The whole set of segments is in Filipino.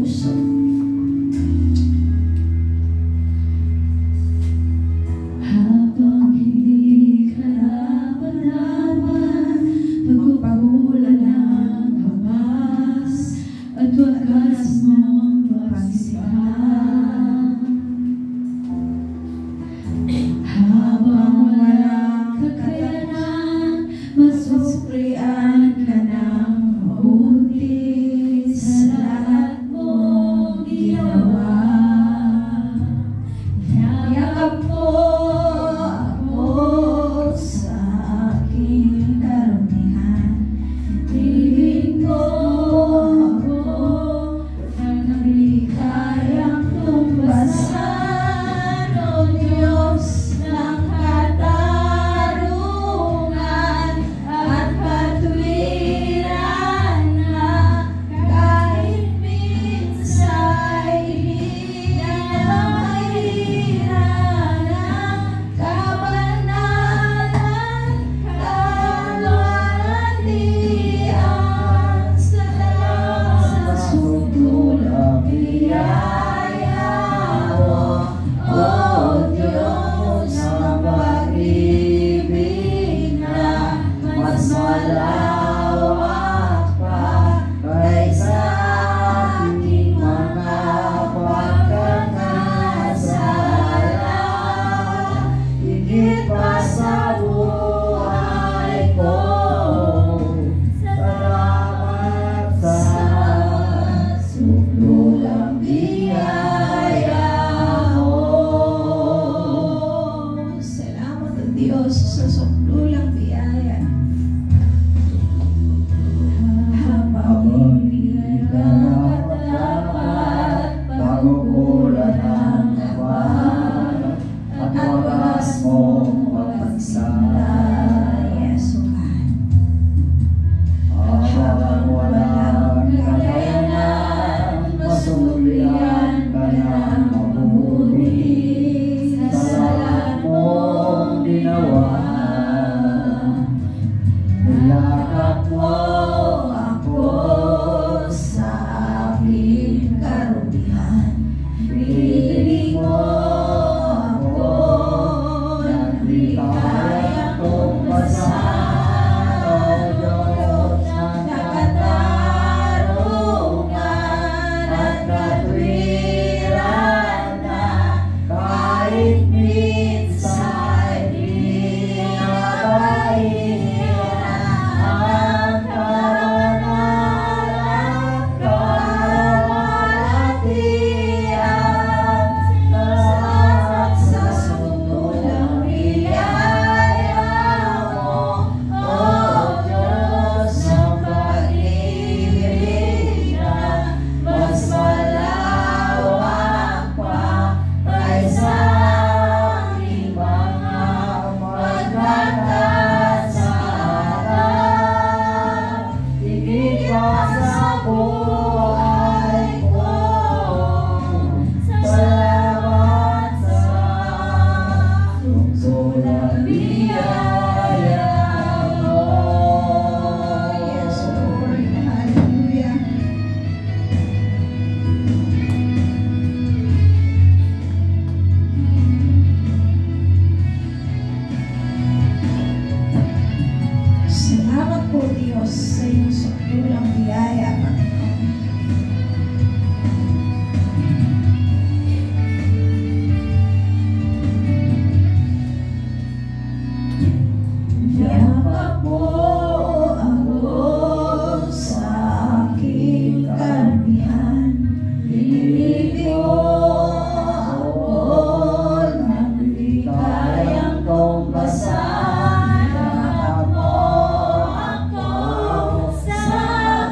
puso. Habang hindi ka napanaman, pagpapagulan ng hamas at wagas mong pagsipahan. Habang walang kakayanan, masukrian ka ng mabuti sa lahat mong ginawa. Yakap mo ako sa aking karamihan, ibig mo ako nang di kayang tumbasan, O Diyos ng katarungan at katwiran na kahit minsa'y di na mahirap ng kabanalan, kalwalhatian. Salamat sa sugulang biyaya mo, O Diyos ng pag-ibig na mas malawak pa kaysa aking mga pagkakasala. Higit pa sa buhay ko, salamat sa sugulang biyaya mo. Salamat ang Diyos sa sukdulang biyaya. Habang hindi ka matapat, pagkukulan ng hawa at wagas mong pagpagsala. Yes, O God. Habang walang kakayanan, masuklian ka ng mabuti sa lahat mong ginawa. Niyakap mo ako sa aking karumihan, pinili mo ako nang di kayang tumbasan, O Diyos ng katarungan at katwiran na kahit minsa'y di na mahirap ang kabanalan, kalwalhatian. Salamat sa sugulang biyaya mo, O Diyos ng pag-ibig na mas malawak pa kaysa aking mga pagkakasala. Higit pa sa buhay ko, salamat sa sugulang biyaya mo. Yes, Lord. Hallelujah. Salamat po, Diyos, sa iyong sukdulang biyaya, Panginoon. Yakap mo ako sa aking karamihan, pinili mo ako nang di kayang tumbasan. Yakap mo ako sa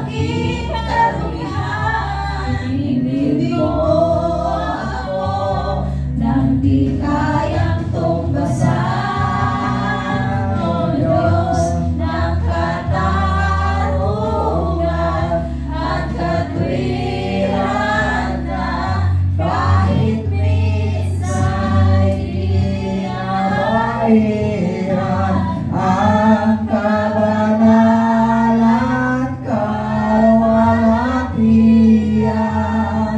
aking karamihan, pinili mo ako nang di kayang tumbasan, O Diyos ng katarungan at katwiran na kahit minsa'y di na mahirap ang kabanalan, kalwalhatian.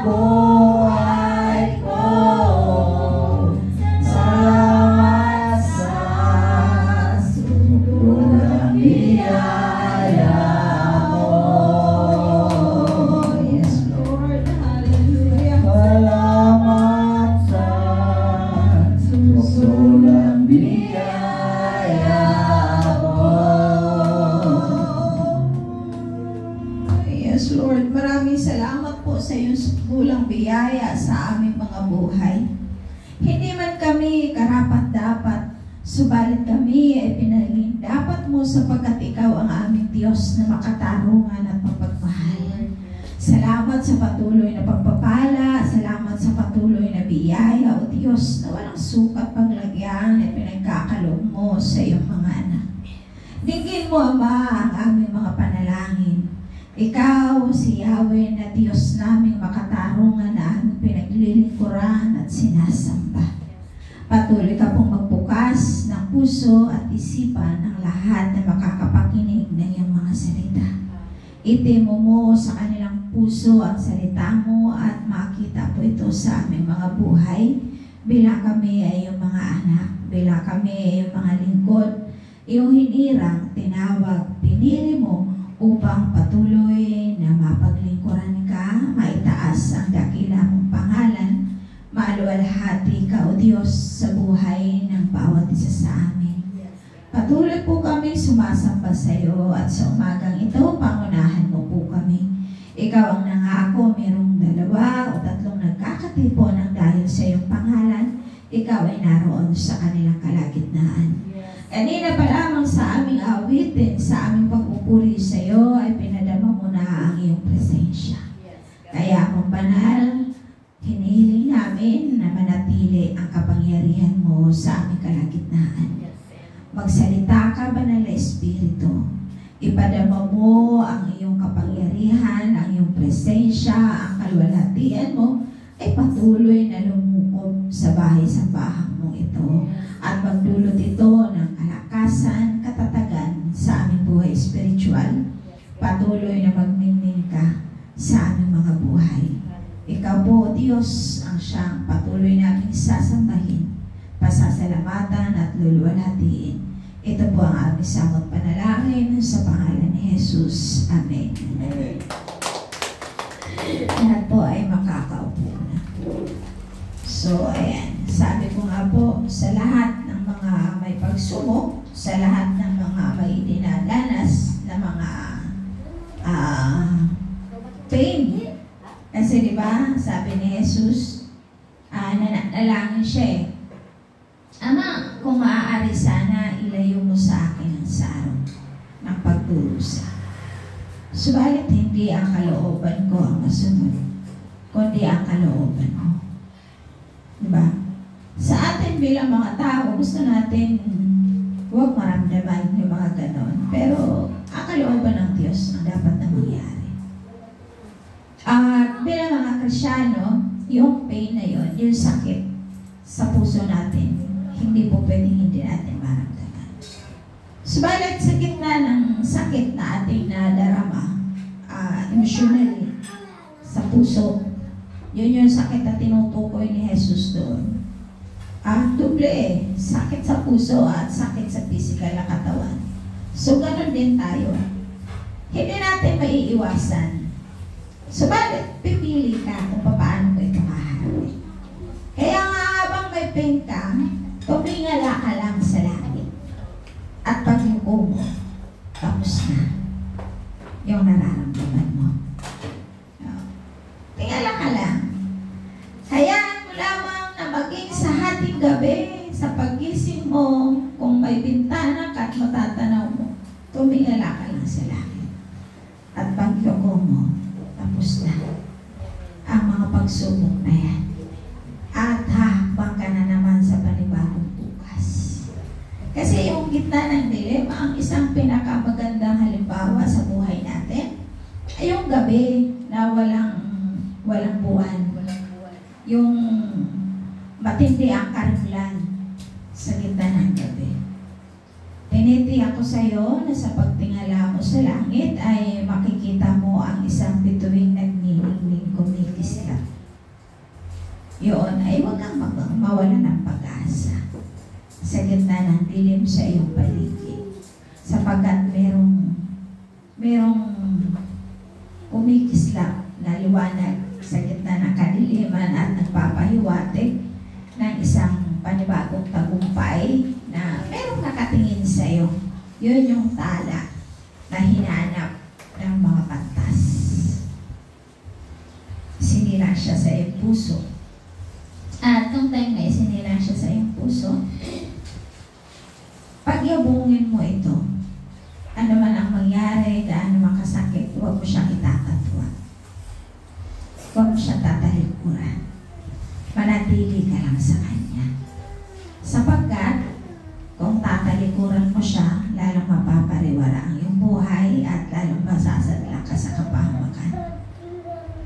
buhay ko. Salamat sa sulang biyaya mo. Yes, Lord. Hallelujah. Salamat sa sulang biyaya mo. Yes, Lord. Maraming salamat po sa iyong sulang biyaya sa aming mga buhay. Hindi man kami karapat-dapat, subalit kami ay pinaging dapat mo sapagkat ikaw ang aming Diyos na makatarungan at mapagmahal. Salamat sa patuloy na pagpapala, salamat sa patuloy na biyaya o Diyos na walang sukat paglagyan na pinagkakaloob mo sa iyong mga anak. Dinggin mo, Ama, ang aming mga panalangin. Ikaw, si Yahweh na Diyos naming makatarungan na aming pinaglilingkuran at sinasamba. Patuloy ka pong magbukas ng puso at isipan ng lahat na makakapakinig ng iyong mga salita. Itimo mo sa kanilang puso ang salita mo at makita po ito sa aming mga buhay. Bilang kami ay iyong mga anak, bilang kami ay iyong mga lingkod, iyong hinirang, tinawag, pinili mo upang patuloy na mapaglingkuran ka, maitaas ang dakila mong pangalan, maluwalhati ka o Diyos sa buhay ng bawat isa sa amin. Patuloy po kami sumasamba sa iyo at sa umagang ito, pangunahan mo po kami. Ikaw ang nangako, mayroong 2 o 3 nagkakatipo ng dahil sa iyong pangalan, ikaw ay naroon sa kanilang kalagitnaan. Kanina pa lamang sa aming awitin, sa aming pagpupuri sa iyo, ay pinadama mo na ang iyong presensya. Kaya kung banal, hinihiling namin na manatili ang kapangyarihan mo sa aming kalagitnaan. Magsalita ka, Banal na Espiritu. Ipadama mo ang iyong kapangyarihan, ang iyong presensya, ang kaluwalhatian mo, ay patuloy na lumukob sa bahay-sambahang mong ito. At magdulot ito ng kalakasan, katatagan sa aming buhay espiritual. Patuloy na magmingming ka sa aming mga buhay. Ikaw po, Diyos, ang siyang patuloy naming sasambahin, pasasalamatan at luluwalhatiin. Ito po ang aming samot panalangin sa pangalan ni Jesus. Amen. Amen. Lahat po ay makakaupo na. So, ayan. Sabi ko nga po, sa lahat ng mga may pagsubok, sa lahat ng mga may dinadanas na mga pain. Kasi diba, sabi ni Jesus, nanalangin siya eh. Ama, kung maaari sana, ilayo mo sa akin ang sarong ng pagdurusa. Subalit hindi ang kalooban ko ang masunod, kundi ang kalooban mo. Diba? Sa atin bilang mga tao, gusto natin huwag maramdaman yung mga ganon. Pero ang kalooban ng Diyos ang dapat na mangyari. At bilang mga Kristyano, yung pain na yun, yung sakit sa puso natin, hindi po pwedeng hindi natin maramdaman. Subalit sa gitna ng sakit na ating nadarama, emotionally, sa puso, yun yung sakit na tinutukoy ni Jesus doon. Doble eh, sakit sa puso at sakit sa physical na katawan. So, ganun din tayo. Hindi natin maiiwasan. Subalit, pipili ka kung paano ko ito kaharapin. Kaya nga habang may pain ka, tumingala ka lang sa langit. At pag yuko mo, tapos na yung nararamdaman mo. Tingala ka lang. Hayaan mo lamang na maging sa hating gabi, sa pagising mo, kung may bintana ka at matatanaw mo, tumingala ka lang sa langit. At pag yuko mo, tapos na ang mga pagsubok na yan. At hakbang ka na naman sa panibagong bukas. Kasi yung gitna ng dilema, ang isang pinakamagandang halimbawa sa buhay natin ay yung gabi na walang buwan. Yung matindi ang karimlan sa gitna ng gabi. Tinitiyak ko sa iyo na sa pagtingala mo sa langit ay makikita mo ang isang bituing nagnilingling kumikislap. ng dilim sa iyong paligid. Sapagkat merong kumikislap na liwanag sa gitna ng kadiliman at nagpapahiwatig ng isang panibagong tagumpay na merong nakatingin sa iyo. Yun yung tala na hinanap ng mga pantas. Sinilang siya sa iyong puso. At nung time na sinilang siya sa iyong puso, pagyabungin mo ito, ano man ang mangyari, gaano man kasakit, huwag mo siyang itatatwa. Huwag mo siyang tatalikuran. Manatili ka lang sa Kanya. Sapagkat, kung tatalikuran mo siya, lalong mapapariwara ang iyong buhay at lalong masasadla ka sa kapahamakan.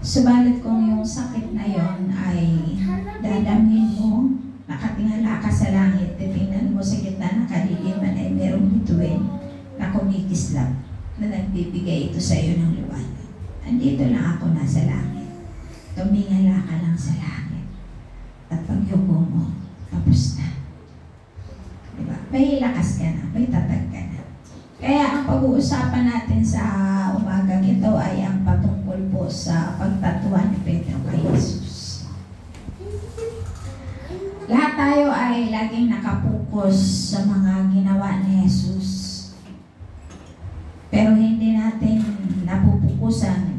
Subalit kung yung sakit na yon ay dadamhin mo, nakatingala ka sa langit, titingnan mo sa gitna ng kadiliman ay merong bituin na kumikislap na nagbibigay ito sa iyo ng liwanag. Andito lang ako nasa langit. Tumingala ka lang sa langit. At pagyuko mo, tapos na. Diba? May lakas ka na, may tatag ka na. Kaya ang pag-uusapan natin sa umagang ito ay ang patungkol po sa pagtatuan ni Pedro kay Jesus. Lahat tayo ay laging nakapokus sa mga ginawa ni Jesus. Pero hindi natin napupukusan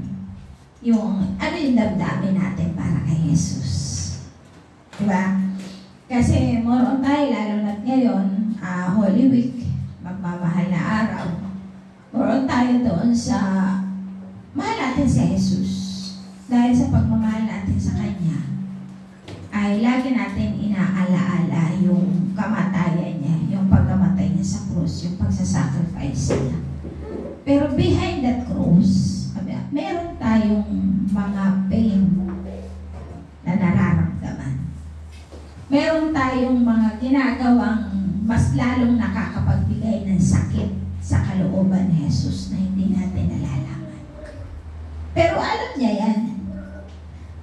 yung ano yung damdamin natin para kay Jesus. Diba? Kasi more on tayo, lalo na ngayon, Holy Week, magmamahal na araw. More on tayo doon sa mahal natin si Jesus. Dahil sa pagmamahal natin sa Kanya, ay lagi natin inaalaala yung kamatayan niya, yung pagkamatay niya sa krus, yung pagsasacrifice niya. Pero behind that cross, meron tayong mga pain na nararamdaman. Meron tayong mga ginagawang mas lalong nakakapagbigay ng sakit sa kalooban ni Jesus na hindi natin nalalaman. Pero alam niya yan.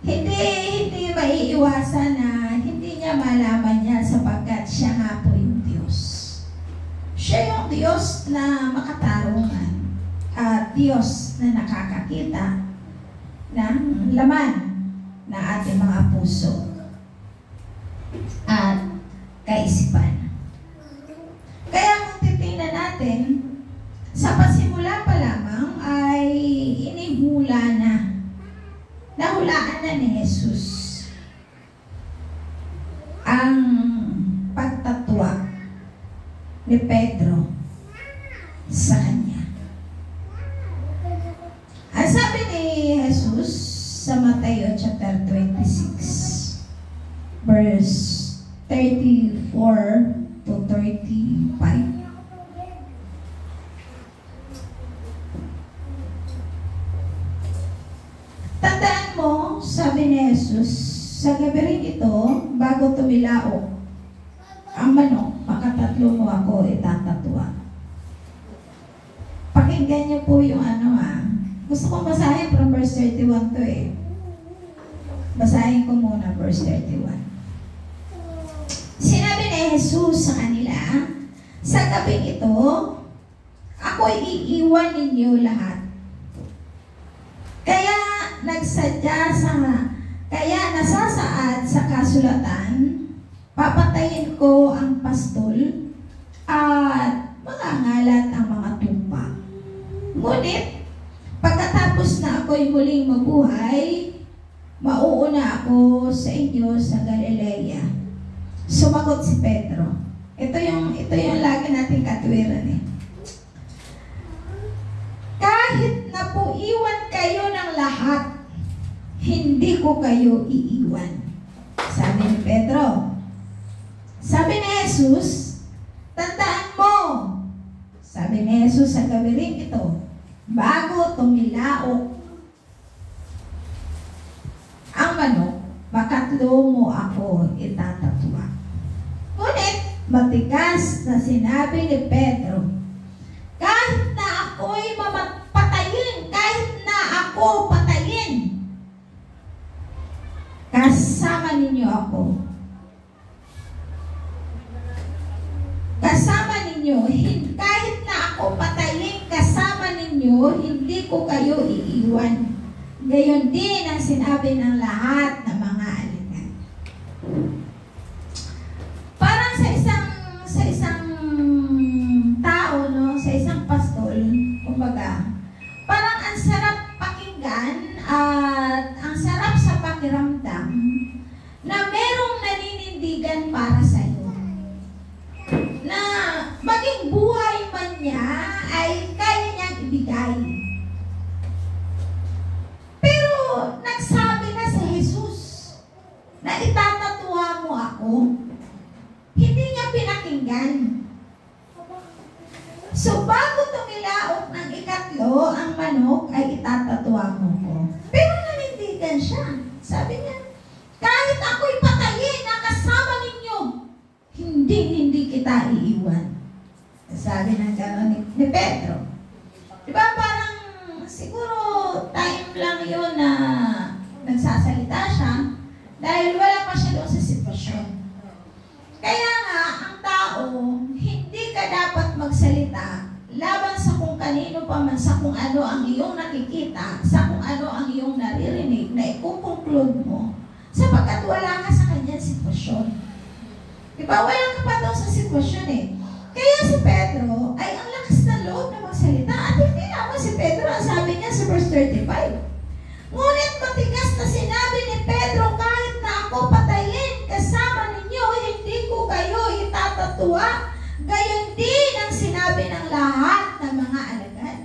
Hindi maiiwasan na hindi niya malaman yan sapagkat siya nga po yung Diyos. Siya yung Diyos na makatarungan at Diyos na nakakakita ng laman na ating mga puso at kaisipan. Kaya kung titingnan natin, sa pasimula pa lamang ay inihula na, nahulaan na ni Jesus ang pagtatwa ni Pedro sa Kanya. Ang sabi ni Jesus sa Mateo chapter 26, verse 34 to 35. Tandaan mo, sabi ni Jesus, sa gabi rin ito, bago tumilaok ang manok, makatatlo mo ako itatatwa. Pakinggan niyo po yung gusto kong basahin from verse 31 to Basahin ko muna verse 31. Sinabi ni Jesus sa kanila, sa gabing ito, ako'y iiwan ninyo lahat. Kaya nasasaad sa kasulatan, papatayin ko ang pastol at mangangalat ang mga tupa. Ngunit, pagkatapos na ako'y muling mabuhay, mauuna ako sa inyo sa Galilea. Sumagot si Pedro. Ito yung lagi nating katwiran Kahit na po iwan kayo ng lahat, hindi ko kayo iiwan. Sabi ni Pedro. Sabi ni Jesus, tandaan mo. Sabi ni Jesus sa gabi rin ito, bago tumilaok ang manok, makatlo mo ako itatatwa. Ngunit, matigas na sinabi ni Pedro, kahit na ako'y patayin, kahit na ako patayin, kasama ninyo ako. ninyo, kahit na ako patayin kasama ninyo, hindi ko kayo iiwan. Gayon din ang sinabi ng lahat ng mga alagad. Parang sa isang tao, no, sa isang pastol, kumbaga, parang ang sarap pakinggan at ang sarap sa pakiramdam na merong naninindigan para sa iyo. Na maging buhay man niya ay kaya niyang ibigay. Pero nagsabi na si Jesus na itatatuwa mo ako. Hindi niya pinakinggan. So bago tumilaok ng ikatlo, ang manok ay itatatuwa mo ko. Pero nanindigan siya. Sabi niya, kahit ako'y patayin na kasama ninyo, hindi kita iiwan. Sabi ng gano'n ni Pedro. Diba parang siguro time lang yun na nagsasalita siya dahil wala pa siya doon sa sitwasyon. Kaya nga, ang tao, hindi ka dapat magsalita laban sa kung kanino pa man, sa kung ano ang iyong nakikita, sa kung ano ang iyong naririnig na ikukonclude mo sapagkat wala ka sa kanyang sitwasyon. Diba? Wala ka pa daw sa sitwasyon eh. Kaya si Pedro ay ang lakas ng loob na magsalita. At hindi naman si Pedro, ang sabi niya sa verse 35. Ngunit matigas na sinabi ni Pedro, kahit na ako patayin kasama ninyo, hindi ko kayo itatatuwa. Gayon din ang sinabi ng lahat ng mga alagad.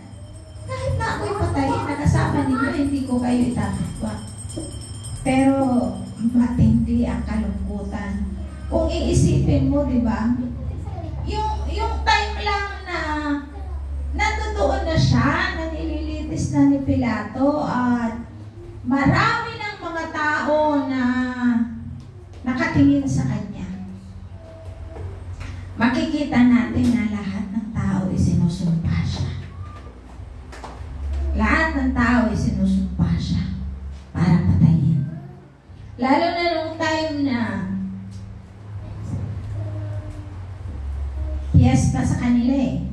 Kahit na ako'y patayin na kasama ninyo, hindi ko kayo itatatuwa. Pero matindi ang kalungkutan. Kung iisipin mo, di ba? Yung time lang na nandoon na siya, na nililitis na ni Pilato at marami ng mga tao na nakatingin sa kanya. Makikita natin na lahat ng tao ay sinusumpa siya. Lahat ng tao ay sinusumpa siya para patayin. Lalo na nung time na piyesta sa kanila eh.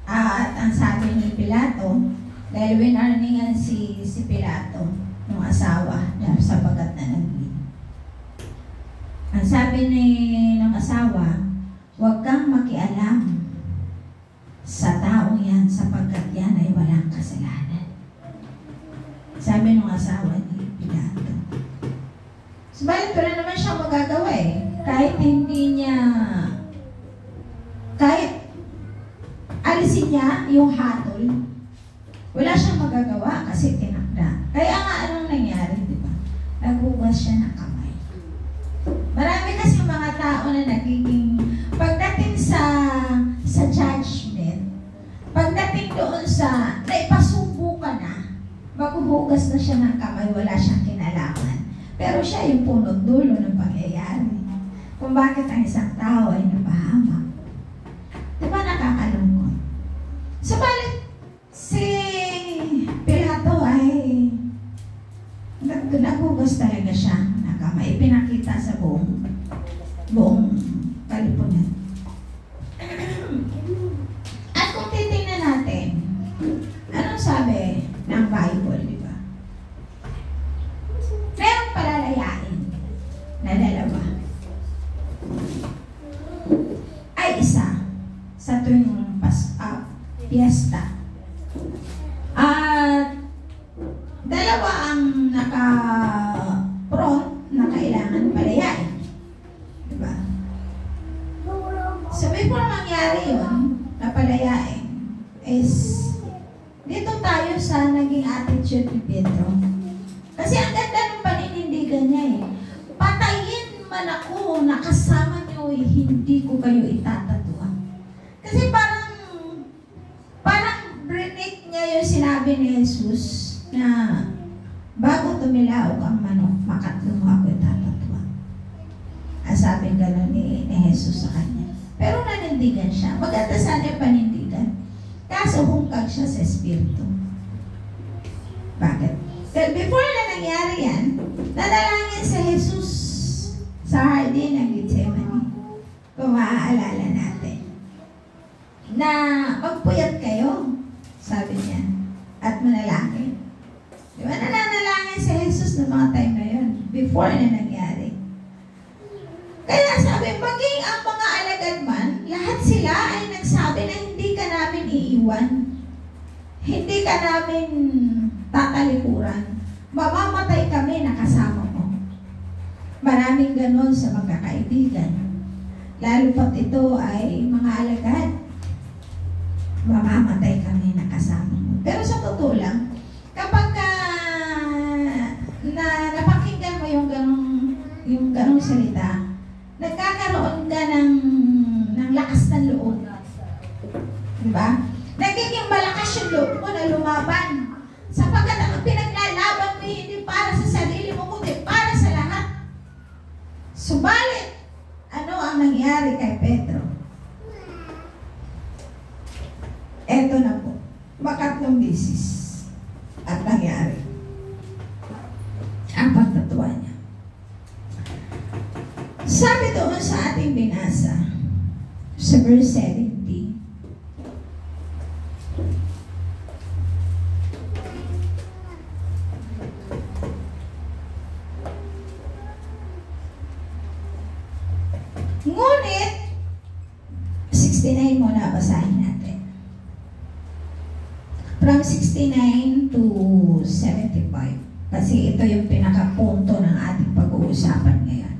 At ang sabi ni Pilato, dahil winarningan si Pilato ng asawa sapagkat na naging. Ang sabi ng asawa, huwag kang makialam sa taong yan sapagkat yan ay walang kasalanan. Sabi ng asawa ni Pilato. Subalit wala naman siya magagawa eh. Kahit hindi niya kahit alisin niya yung hatol, wala siyang magagawa kasi tinakda. Kaya nga anong nangyari, di ba? Naghugas siya ng kamay. Marami kasi mga tao na nagiging, pagdating sa judgment, pagdating doon sa, naipasubo ka na, maghuhugas na siya ng kamay, wala siyang kinalaman. Pero siya yung punot dulo ng pangyayari. Kung bakit ang isang tao ay napahamak. Diba nakakalungkot? Subalit, si Pilato ay naghugas talaga siya ng kamay. Ipinakita sa buong Kalipunan. At kung titingnan natin, anong sabi ng Bible, di ba? Merong palalayain na dalawa. Ay isa sa tuwing piyesta. At dalawa ang naka-front na kailangan palayain. Diba? So before mangyari yun, na palayain, is dito tayo sa naging attitude ni Pedro. Kasi ang ganda ng paninindigan niya eh. Patayin man ako, nakasama niyo eh, hindi ko kayo itatatuwa. Kasi parang brinik niya yung sinabi ni Jesus na bago tumilaok ang manok, makatlo mo ako itatatuwa. Ang sabi gano'n ni Jesus sa kanya. Pero nanindigan siya. Maganda sana yung panindigan. Kaso hungkag siya sa Espiritu. Bakit? Well, before na nangyari yan, nanalangin si Jesus sa hardin ng Gethsemane. Kung maaalala natin. na magpuyat kayo, sabi niya, at manalangin. Di ba nananalangin si Jesus ng mga time na yun, before na nangyari. Kaya sabi, maging ang mga alagad man, lahat sila ay nagsabi na hindi ka namin iiwan. Hindi ka namin tatalikuran. Mamamatay kami na kasama mo. Maraming ganon sa magkakaibigan. Lalo pat ito ay mga alagad. Mamamatay kami na kasama mo. Pero sa totoo lang, kapag napakinggan mo yung ganong salita, nagkakaroon ka ng lakas ng loob. Diba? Nagiging malakas yung loob mo na lumaban. Sapagkat ang pinaglalaban mo hindi para sa sarili mo, kundi para sa lahat. Subalit, ano ang nangyari kay Pedro? Eto na po, makatlong bisis at nangyari. Ang pagtatuwa niya. Sabi doon sa ating binasa, sa verse 70, ngunit, 69 muna, basahin natin. From 69 to 75. Kasi ito yung pinakapunto ng ating pag-uusapan ngayon.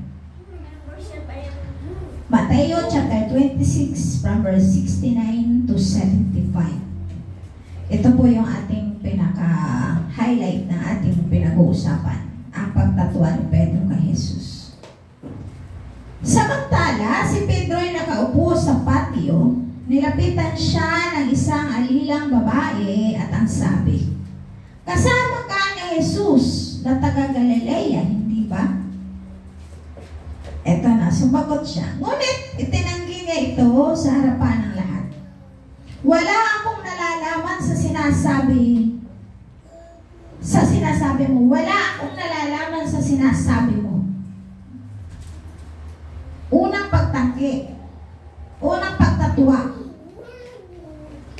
Mateo chapter 26 from verse 69 to 75. Ito po yung ating pinaka-highlight ng ating pinag-uusapan. Ang pagtatuwa ni Pedro kay Jesus. Samantala, si Pedro ay nakaupo sa patio. Nilapitan siya ng isang alilang babae at ang sabi, "Kasama ka ni Jesus na taga Galilea, hindi ba?" Eto na, sumagot siya. Ngunit itinanggi niya ito sa harapan ng lahat. "Wala akong nalalaman sa sinasabi mo. Wala akong nalalaman sa sinasabi mo." Unang pagtanggi. Unang pagtatuwa.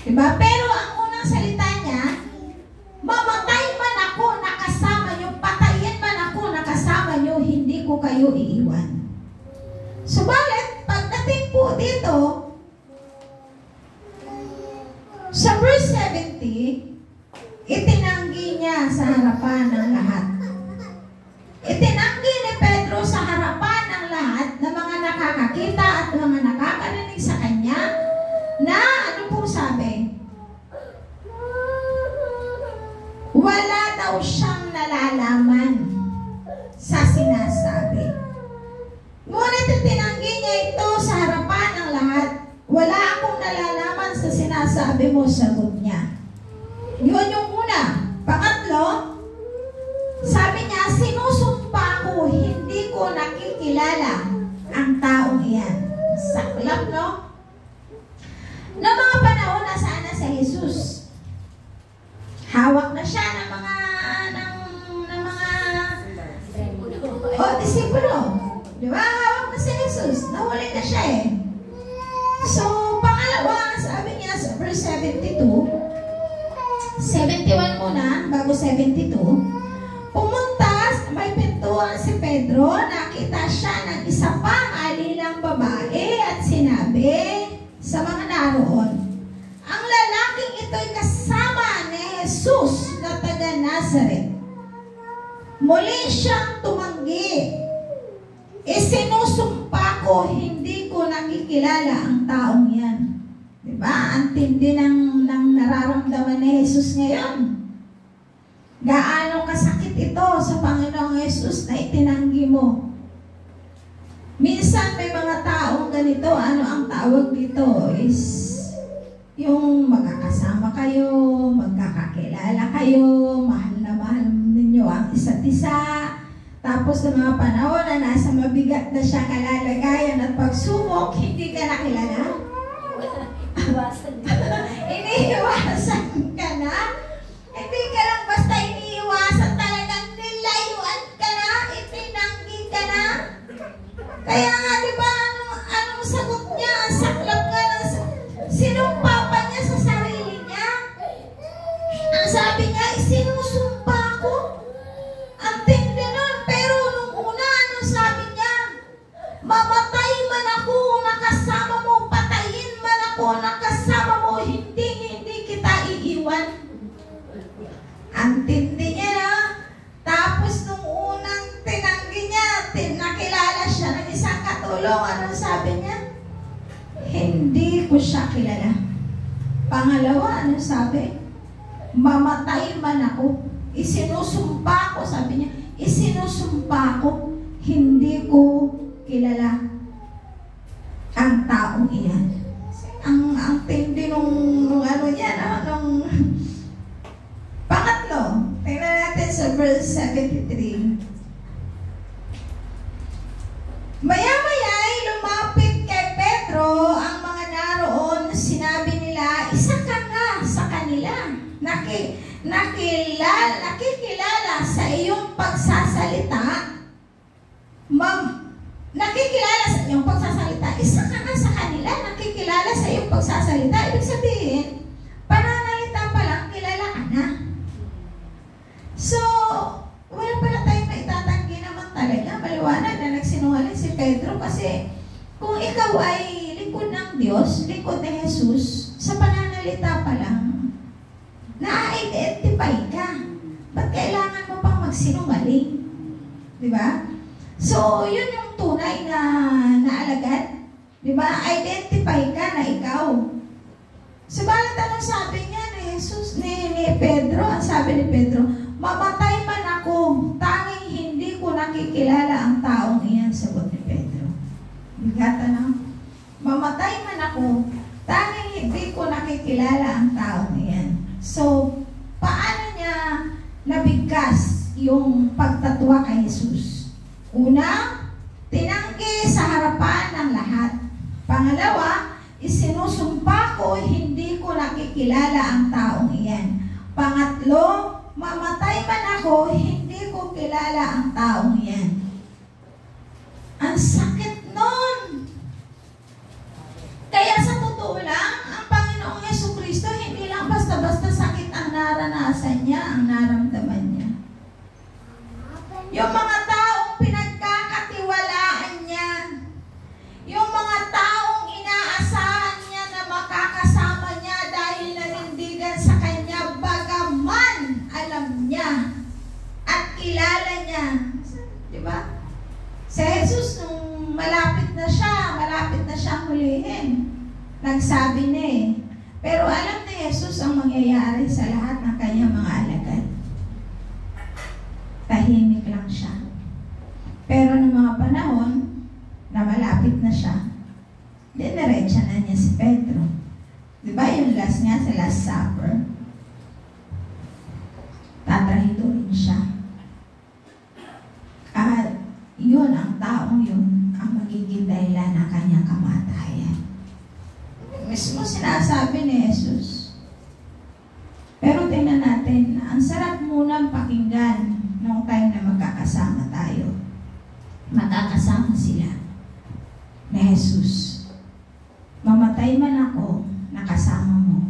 Diba? Pero ang unang salita niya, mamatay man ako nakasama nyo, patayin man ako nakasama nyo, hindi ko kayo iiwan. Subalit, pagdating po dito, sa verse 70, itinanggi niya sa harapan ng lahat. Itinanggi ni Pedro sa harapan ng lahat na mga nakakakita at mga nakakarinig sa kanya na ano po sabi? Wala daw siyang nalalaman sa sinasabi. Ngunit itinanggi niya ito sa harapan ng lahat. Wala akong nalalaman sa sinasabi mo, sagot niya. Yun yung una. Pangatlo, sabi niya, sinusumpa ko, hindi ko nakikilala ang taong iyan. Saklap, no? Noong mga panahon, nasaan na si Jesus? Hawak na siya ng mga disipulo. Di ba? Hawak na si Jesus. Nahuli na siya eh. So, pangalawa, sabi niya sa verse 72, 71 muna, bago 72, pumunta, may pintuan si Pedro, nakita siya ng isa pang alilang babae at sinabi sa mga naroon, ang lalaking ito'y kasama ni Jesus na taga Nazaret. Muli siyang tumanggi. Isinusumpa ko, hindi ko nakikilala ang taong yan. Diba? Ang tindi ng nararamdaman ni Jesus ngayon. Gaano kasakit ito sa Panginoong Jesus na itinanggi mo. Minsan may mga taong ganito, ano ang tawag dito is yung magkakasama kayo, magkakakilala kayo, mahal na mahal ninyo ang isa't isa. Tapos ng mga panahon na nasa mabigat na siya kalalagayan at pagsubok, hindi ka nakilala. Iniiwasan ka na. Hindi ka lang basta iniiwasan, talagang nilayuan ka na, itinanggi ka na. Kaya nga, di ba, anong sagot niya? Saklap nga ng sinumpa siya kilala. Pangalawa, ano sabi? Mamatay man ako. Isinusumpa ko, sabi niya, isinusumpa ko, hindi ko kilala ang taong iyan. Ang tindi nung ano niya, nung pangatlo, tingnan natin sa verse 73. Maya-maya ay lumapit kay Pedro ang mga naroon, sinabi nila, isa ka nga sa kanila. Nakikilala sa iyong pagsasalita. Nakikilala sa iyong pagsasalita. Isa ka nga sa kanila, nakikilala sa iyong pagsasalita. Ibig sabihin, pananalita pa lang, kilala ka na. So, wala pala tayong maitatanggi naman talaga. Maliwanag na nagsinungaling si Pedro kasi kung ikaw ay lingkod ng Diyos, lingkod ni Jesus, sa pananalita pa lang, na-identify ka. Ba't kailangan mo pang magsinungaling? Diba? So, yun yung tunay na alagad. Diba? Identify ka na ikaw. Subalit anong sabi niya ni Jesus, ni Pedro? Ang sabi ni Pedro, mamatay man ako, tanging hindi ko nakikilala ang taong iyan, sagot ni Pedro. Bigata na. Mamatay man ako, tanging hindi ko nakikilala ang taong iyan. So, paano niya nabigkas yung pagtatwa kay Jesus? Una, tinanggi sa harapan ng lahat. Pangalawa, isinusumpa ko, hindi ko nakikilala ang taong iyan. Pangatlo, mamatay man ako, hindi ko kilala ang taong iyan. Ang sakit nun! Kaya sa totoo lang, ang Panginoong Jesucristo, hindi lang basta-basta sakit ang naranasan niya, ang naramdaman niya. Yung mga taong pinagkakatiwalaan niya, yung mga taong inaasahan niya na makakasama niya dahil nanindigan sa kanya, bagaman alam niya at kilala niya. Diba? Si Jesus, nung malapit na siyang hulihin, nagsabi na pero alam ni Jesus ang mangyayari sa lahat ng kanyang mga alagad. Tahimik lang siya. Pero ng mga panahon na malapit na siya, diniretsa na niya si Pedro. Diba yung last niya sa Last Supper? Tatrahidorin siya. At yun, ang taong yun, ang magiging dahilan ng kanyang kamatayan. Mismo sinasabi ni Jesus. Pero tingnan natin, ang sarap munang pakinggan noong time na magkakasama tayo. Magkakasama sila ni Jesus. Mamatay man ako, nakasama mo.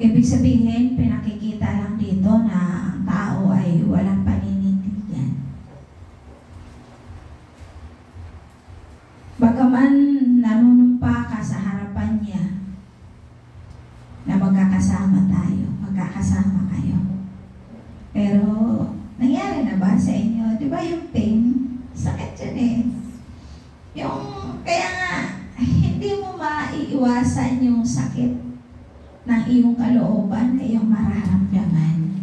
Ibig sabihin, pinakikita lang dito na ang tao ay walang paninindigan. Bagaman nanunumpa ka sa harapan niya na magkakasama tayo, magkakasama kayo. Pero, nangyari na ba sa inyo? Di ba yung pain? Sakit yun kaya nga, hindi mo maiiwasan yung sakit ng iyong kalooban na iyong mararamdaman.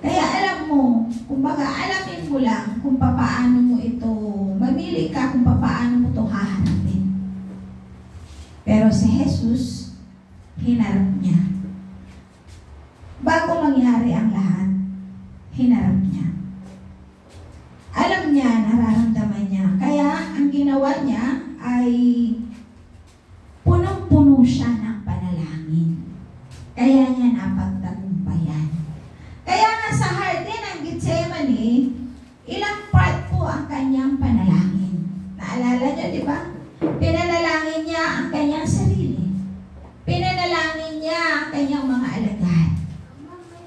Kaya alam mo, kumbaga alamin mo lang kung paano mo ito, mamili ka kung paano mo ito haharapin. Pero si Jesus, hinarap niya. Bago mangyari ang lahat, hinarap niya. Alam niya, nararamdaman niya. Kaya ang ginawa niya ay punong-puno siya ng panalangin. Kaya niya napagtagumpayan. Kaya nga sa Garden ng Gethsemane, ilang part po ang kanyang panalangin. Naalala niyo, di ba? Pinanalangin niya ang kanyang sarili. Pinanalangin niya ang kanyang mga alagad.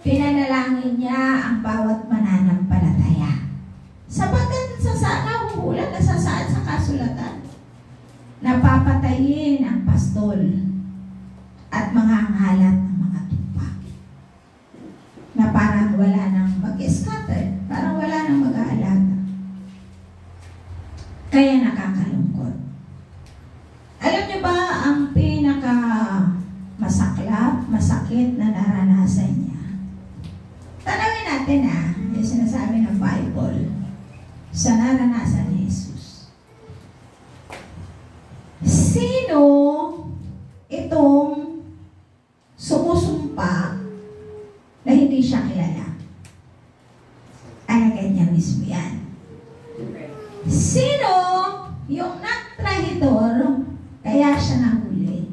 Pinanalangin niya ang bawat mananampalataya. Sapagkat nahuhulat na sasaad sa kasulatan, napapatayin ang pastol at mga ngalat ng mga tupa. Na parang wala nang mag-scatter, parang wala nang mag-aalaga. Kaya nakakalungkot. Alam niyo ba, natin yung sinasabi ng Bible sa naranasan ni Jesus. Sino itong sumusumpa na hindi siya kilala? Alagad niya mismo yan. Sino yung nagtrahidor kaya siya nahuli?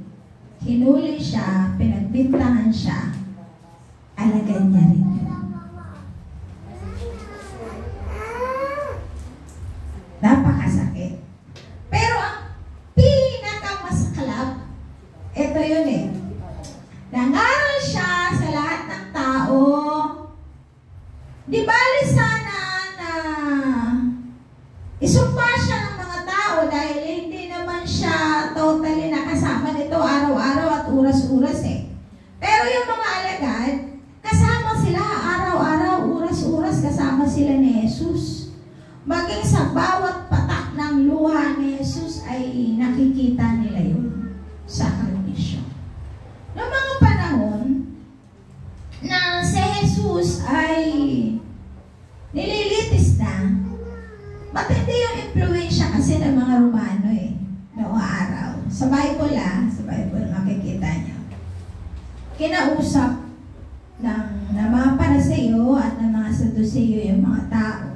Hinuli siya, pinagbintangan siya, alagad niya rin yun. Napakasakit. Pero ang pinakamasaklap, ito yun nangaral siya sa lahat ng tao. Di bali sana na isumpa siya ng mga tao dahil hindi naman siya totally nakasama nito araw-araw at oras-oras Pero yung mga alagad, kasama sila araw-araw, oras-oras, kasama sila ni Jesus. Maging sa bawat patak ng luha ni Jesus ay nakikita nila yun sa sakripisyo. Noong mga panahon na si Jesus ay nililitis na, matindi yung impluensya kasi ng mga Romano noong araw. Sa Bible sa Bible makikita niyo. Kinausap ng mga Pariseo at ng mga Saduceo yung mga tao.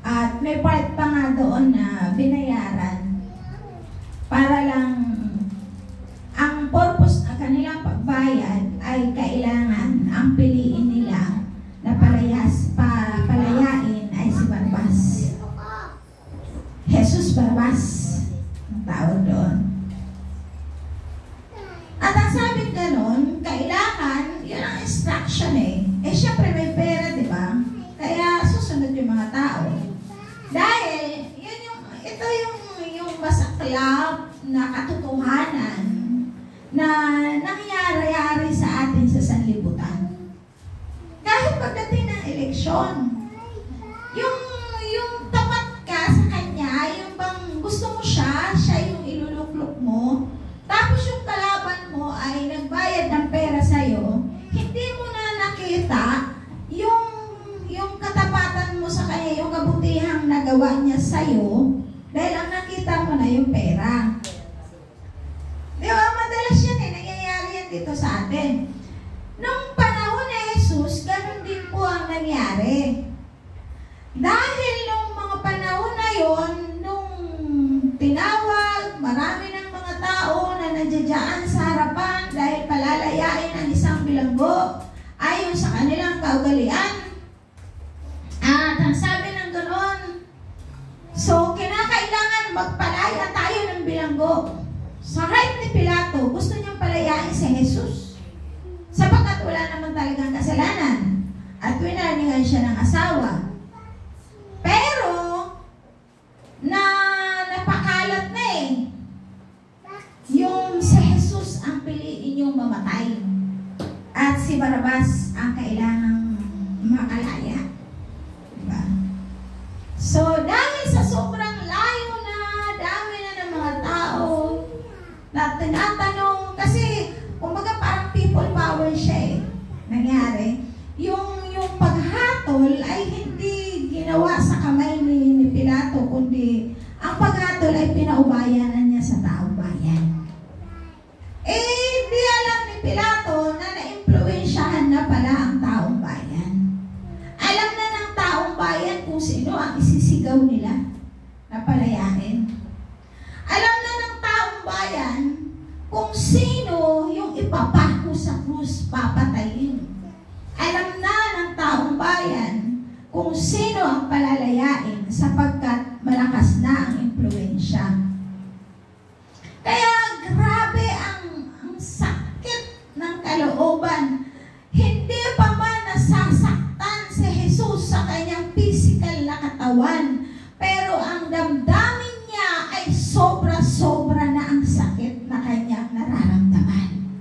At may part pa nga doon na binayaran para lang ang purpose ng kanilang pagbayad ay kailangan ang piliin nila na palayain ay si Barbas. Jesus Barbas ang tawag doon. At ang sabi ganon, kailangan, yun ang instruction syempre may pera, di ba? Kaya susunod yung mga tao. Dahil, ito yung masaklap na katotohanan na nangyayari sa atin sa sanlibutan. Kahit pagdating ng eleksyon, yung tapat ka sa kanya, yung bang gusto mo siya yung iluluklok mo, tapos yung kalaban mo ay nagbayad ng pera sa'yo, hindi mo na nakita yung katapatan mo sa kanya, yung kabutihang nagawa niya sa'yo, dahil ang nakita mo na yung pera. Di ba? Madalas yan nangyayari yan dito sa atin. Nung panahon ni Jesus, ganun din po ang nangyari. Dahil nung mga panahon na yon, nung tinawag, marami ng mga tao na nandiyan sa harapan dahil palalayain ang isang bilanggo ayon sa kanilang kaugalian. At ang sabi ng gano'n, so kinakailangan magpalaya tayo ng bilanggo. Sa right ni Pilato, gusto niyang palayain si Jesus sapagkat wala naman talagang kasalanan at winaningan siya ng asawa. Pero napakalat na yung si Jesus ang piliin yung mamatay at si Barabas ang kailangang makalaya. Diba? So dahil sa sobrang layo na, dami na ng mga tao na tinatanong, kasi kumbaga parang people power siya nangyari. Yung paghatol ay hindi ginawa sa kamay ni Pilato, kundi ang paghatol ay pinaubayanan niya sa taong bayan. Di alam ni Pilato na na-impluensyahan na pala ang taong bayan. Alam na ng taong bayan kung sino ang isisigaw nila na palayain. Alam na ng taong bayan kung sino yung ipapako sa krus, papatayin. Alam na ng taong bayan kung sino ang palalayain sapagkat malakas na ang impluensya. Kaya grabe ang sakit ng kalooban. Hindi pa man nasasaktan si Jesus sa kanyang physical na katawan, pero ang damdamin niya ay sobra-sobra na ang sakit na kanyang nararamdaman.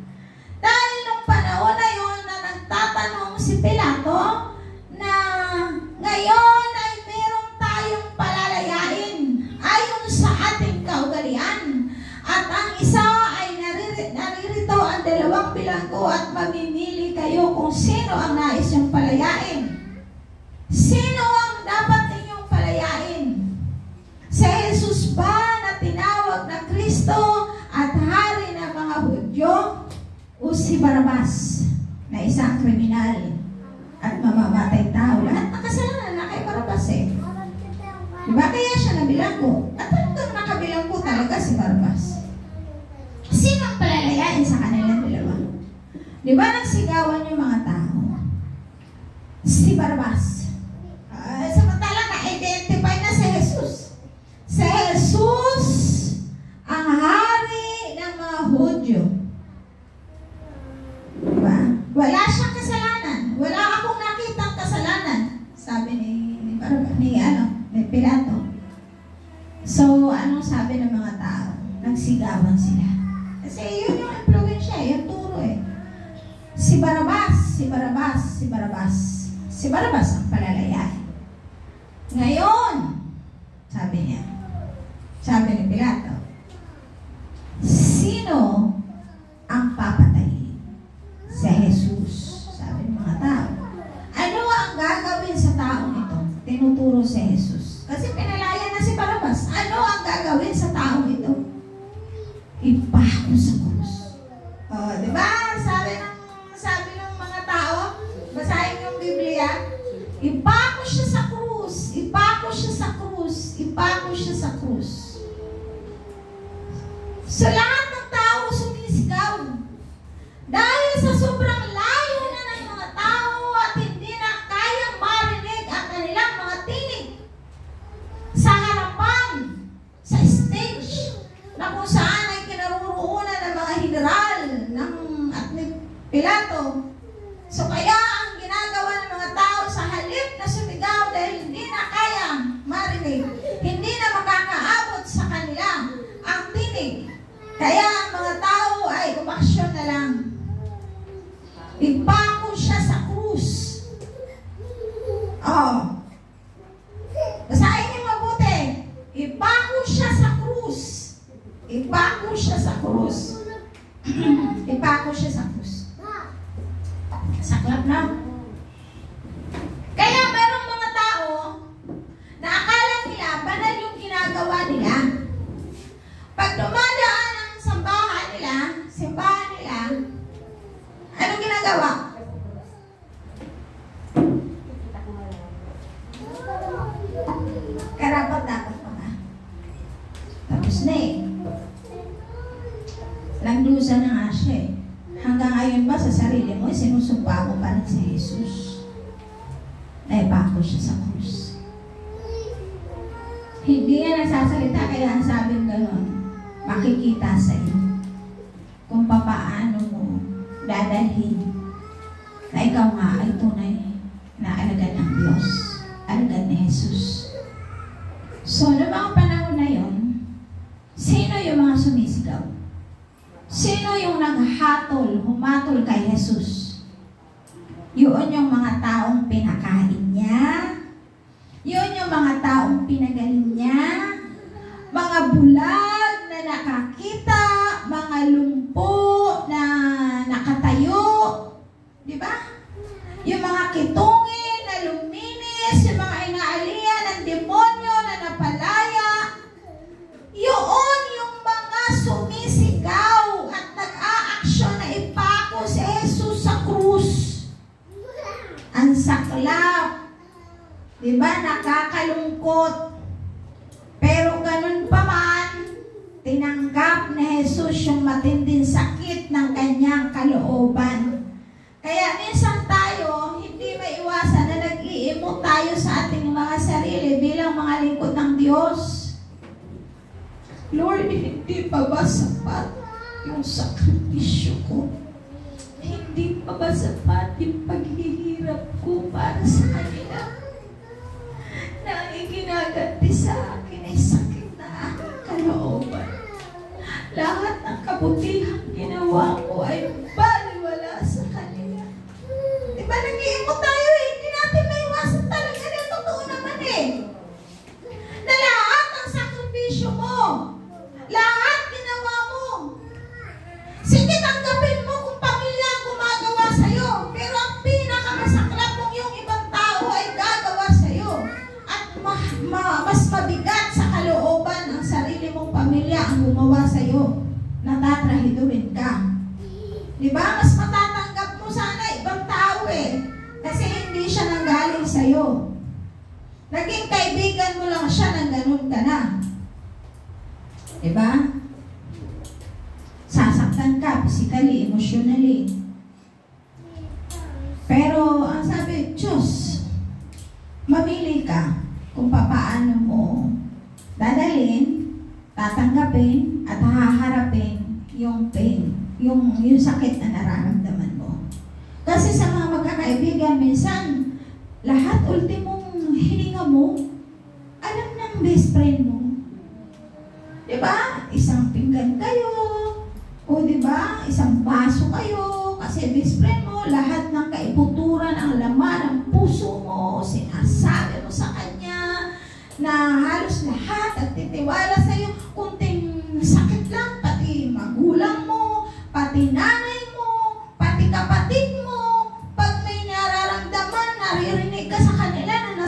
Dahil nung panahon na yun na nagtatanong si Pilato na ngayon ay meron tayong palalayain ayon sa ating kaugalian, at ang isa ay naririto ang dalawang bilanggo at mamimili kayo kung sino ang nais yung palayain. Sino ang dapat ninyong palayain? Si Jesus ba na tinawag na Kristo at hari ng mga Hudyo? O si Barabas na isang kriminal at mamamatay tao? Lahat ng kasalanan na kay Barabas eh. Diba kaya siya nabilanggo? At talagang nakabilanggo talaga si Barabas. Sino ang palalayain sa kanilang dalawa? Diba nagsigawan yung mga tao? Si Barabas. Samantala na-identify na si Jesus. Si Jesus ang hari ng mga Hudyo. Diba? Wala siyang kasalanan. Wala akong nakitang kasalanan. Sabi ni Pilato. So, anong sabi ng mga tao? Nagsigawan sila. Kasi yun yung impluensya, yung turo eh. Si Barabas ang palalayain. Ngayon, sabi niya, sabi ni Pilato, sino ang papatayin? Si Jesus, sabi ng mga tao. Ano ang gagawin sa taong ito? Tinuturo si Jesus. Kasi pinalaya na si Barabas. Ano ang gagawin sa taong ito? Ipako sa krus. Diba? Sabi ng mga tao, basahin yung Biblia, ipako siya sa krus. Ipako siya sa krus. Ipako siya sa krus. So lahat ng tao sumisigaw. Dahil sa sobrang layo na ng mga tao at hindi na kayang marinig ang kanilang mga tinig sa harapan, sa stage, na kung saan ay kinaroroonan ng mga general at ni Pilato. So kaya ang ginagawa ng mga tao sa halip na sumigaw dahil hindi na kaya marinig, hindi na makakaabot sa kanila ang tinig. Kaya ang mga tao ay umaksyon na lang. Ipako siya sa krus. Basahin niyo mabuti. Ipako siya sa krus. Ipako siya sa krus. Ipako siya sa krus. Saklap na. Kaya merong mga tao na akala nila banal yung ginagawa nila. Pag dumadaan ang simbahan nila, anong ginagawa? Karapat dapat pa nga. Tapos na eh. Nagdusa na nga siya eh. Hanggang ngayon ba sa sarili mo, sinusumpa mo pa rin si Jesus. Naipako siya sa krus. Hindi nga nagsasalita, kaya ang sabing gano'n, makikita sa iyo kung papaano mo dadalhin na ikaw nga ay tunay na alagad ng Diyos, alagad ni Jesus. So, noong mga panahon na yon, sino yung mga sumisigaw? Sino yung naghatol, humatol kay Jesus? Yun yung mga taong pinakain niya, yun yung mga taong pinagaling niya, mga bulag na nakakita, mga lumpo na nakatayo, di ba? Yung mga kitungin na luminis, yung mga inaalian ng demonyo na napalaya, yun yung mga sumisigaw at nag-a-aksyon na ipako si Jesus sa krus. Ang saklap, di ba? Nakakalungkot. Pero ganun pa man, tinanggap ni Jesus yung matinding sakit ng kanyang kalooban. Kaya minsan tayo, hindi maiwasan na nag-iimot tayo sa ating mga sarili bilang mga lingkod ng Diyos. Lord, hindi pa ba sapat yung sakripisyo ko? Hindi pa ba sapat yung paghihirap ko para sa kanila? Na iginaganti sa akin ay sakit na aking kalooban. Lahat ng kabutihang ginawa ko ay baliwala sa kanila. Diba nag-iimot tayo eh? Hindi natin maiwasan talaga na totoo naman eh. Na lahat ng sakripisyo mo, lahat ginawa mo. Sige, tanggapin mo kung pamilya ang gumagawa sa'yo. Pero ang pinakamasaklap Naging kaibigan mo lang siya nang ganun ka na. Diba? Sasaktan ka, physically, emotionally. Pero, ang sabi, Diyos, mamili ka kung paano mo dadalhin, tatanggapin, at haharapin yung pain, yung sakit na nararamdaman mo. Kasi sa mga magkakaibigan, minsan, lahat ultimong hininga mo, alam ng best friend mo. Diba? Isang pinggan kayo, o diba? Isang baso kayo, kasi best friend mo, lahat ng kaibuturan, ang laman, ang puso mo, sinasabi mo sa kanya, na halos lahat at titiwala sa'yo, kunting sakit lang, pati magulang mo, pati nanay mo, pati kapatid mo, pag may nararamdaman, naririnig ka sa kanila na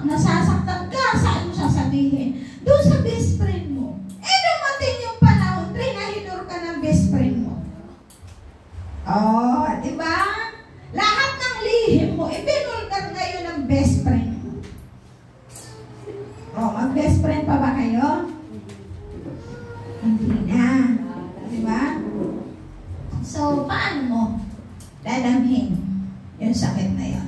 nasasaktan ka, saan mo sasabihin? Doon sa best friend mo. Dumating yung panahon, trinahidor ka ng best friend mo. Oh, diba? Lahat ng lihim mo, ibinulgar ngayon ng best friend mo. Oh, mag-best friend pa ba kayo? Hindi na. Diba? So, paano mo dadamhin yung sakit na yun?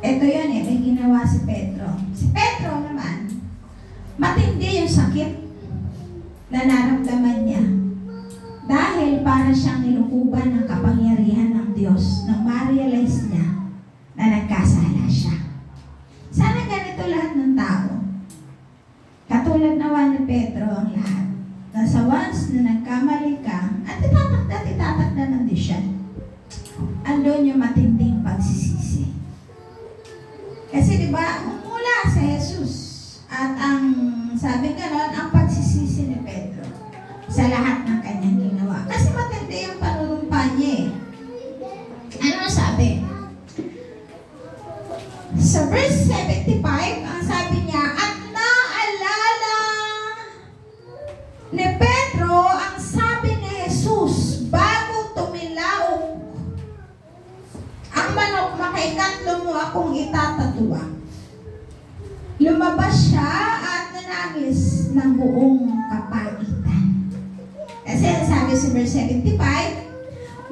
Ito yun may ginawa si Pedro. Si Pedro naman, matindi yung sakit na naramdaman niya. Dahil para siyang nilukuban ng kapangyarihan ng Diyos nang ma-realize niya na nagkasala siya. Sana ganito lahat ng tao. Katulad naman ni Pedro ang lahat. Na sa once na nagkamali ka, at itatakda ng Diyos. Andun yung matinding pagsisisi. Kasi diba, mula sa Jesus, at ang sabi gano'n, ang pagsisisi ni Pedro sa lahat ng kanyang ginawa. Kasi matindi yung panunumpa niya eh. Ano sabi? Sa verse 75, ang sabi niya, at naalala ni Pedro ang sabi ni Jesus bago tumilaok ang manok, makaikatlo mo akong itatatuwa. Lumabas siya at nanangis ng buong kapaitan. Kasi sabi sa verse 75,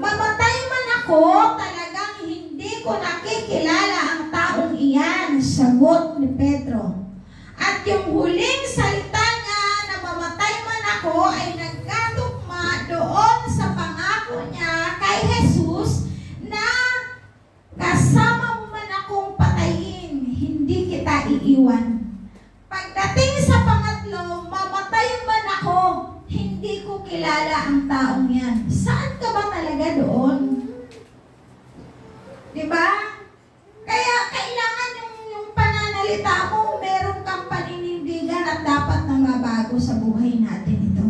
mamatay man ako, talagang hindi ko nakikilala ang taong iyan, sagot ni Pedro. At yung huling salita niya na mamatay man ako ay nagkatugma doon sa pangako niya kay Jesus na kasama mo man akong patayin, hindi kita iiwan. Pagdating sa pangatlo, mamatay man ako, hindi ko kilala ang taong yan. Saan ka ba talaga doon? Diba? Kaya kailangan yung pananalita mo, meron kang paninindigan at dapat na mabago sa buhay natin ito.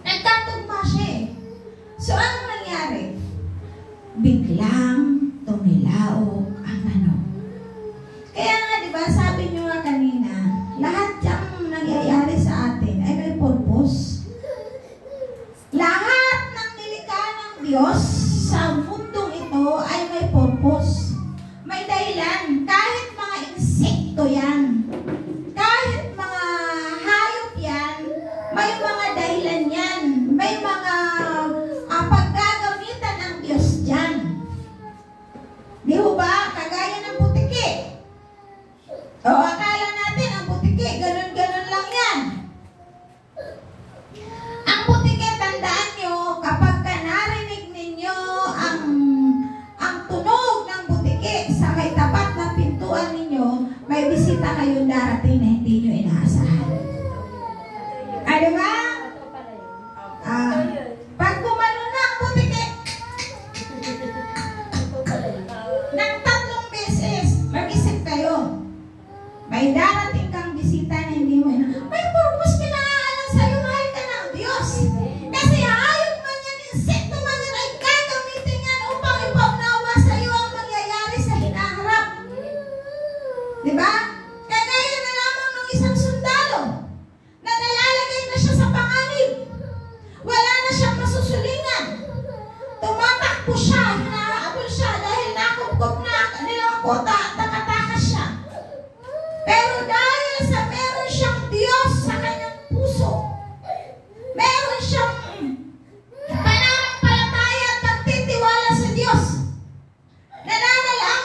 Nagkatugma siya eh. So, anong nangyari? Biglang tumilaok ang manok. Kaya nga, diba, sabi nyo nga kanina, lahat yung nangyayari sa atin ay may purpose. Lahat ng nilikha ng Diyos sa mundong ito ay may purpose. May dahilan. Kahit mga insekto yan, kahit mga hayop yan, may mga dahilan yan. May mga paggagamitan ng Diyos dyan. Di ho ba? Kagaya ng butiki. O akala natin ang butiki, ganun-ganun lang yan. Ang butiki, tandaan nyo, kapag narinig ninyo ang tunog ng butiki sa may tapat na pintuan ninyo, may bisita kayong darating na hindi nyo inaasahan. Ano ba? Pag gumano na ang butiki, ng 3 beses, mag-isip kayo. May darating kang bisita na hindi mo may purpose pinaalam sa'yo, mahal ka ng Diyos. Kasi hayop man yan, insekto man yan, ay gagamitin yan upang ipaunawa sa'yo ang mangyayari sa hinaharap. Diba? Kagaya na lamang ng isang sundalo na nalalagay na siya sa panganib. Wala na siyang masusulingan. Tumatakbo siya, hinahabol siya dahil nakupkup na kanilang kota at nakatakas siya.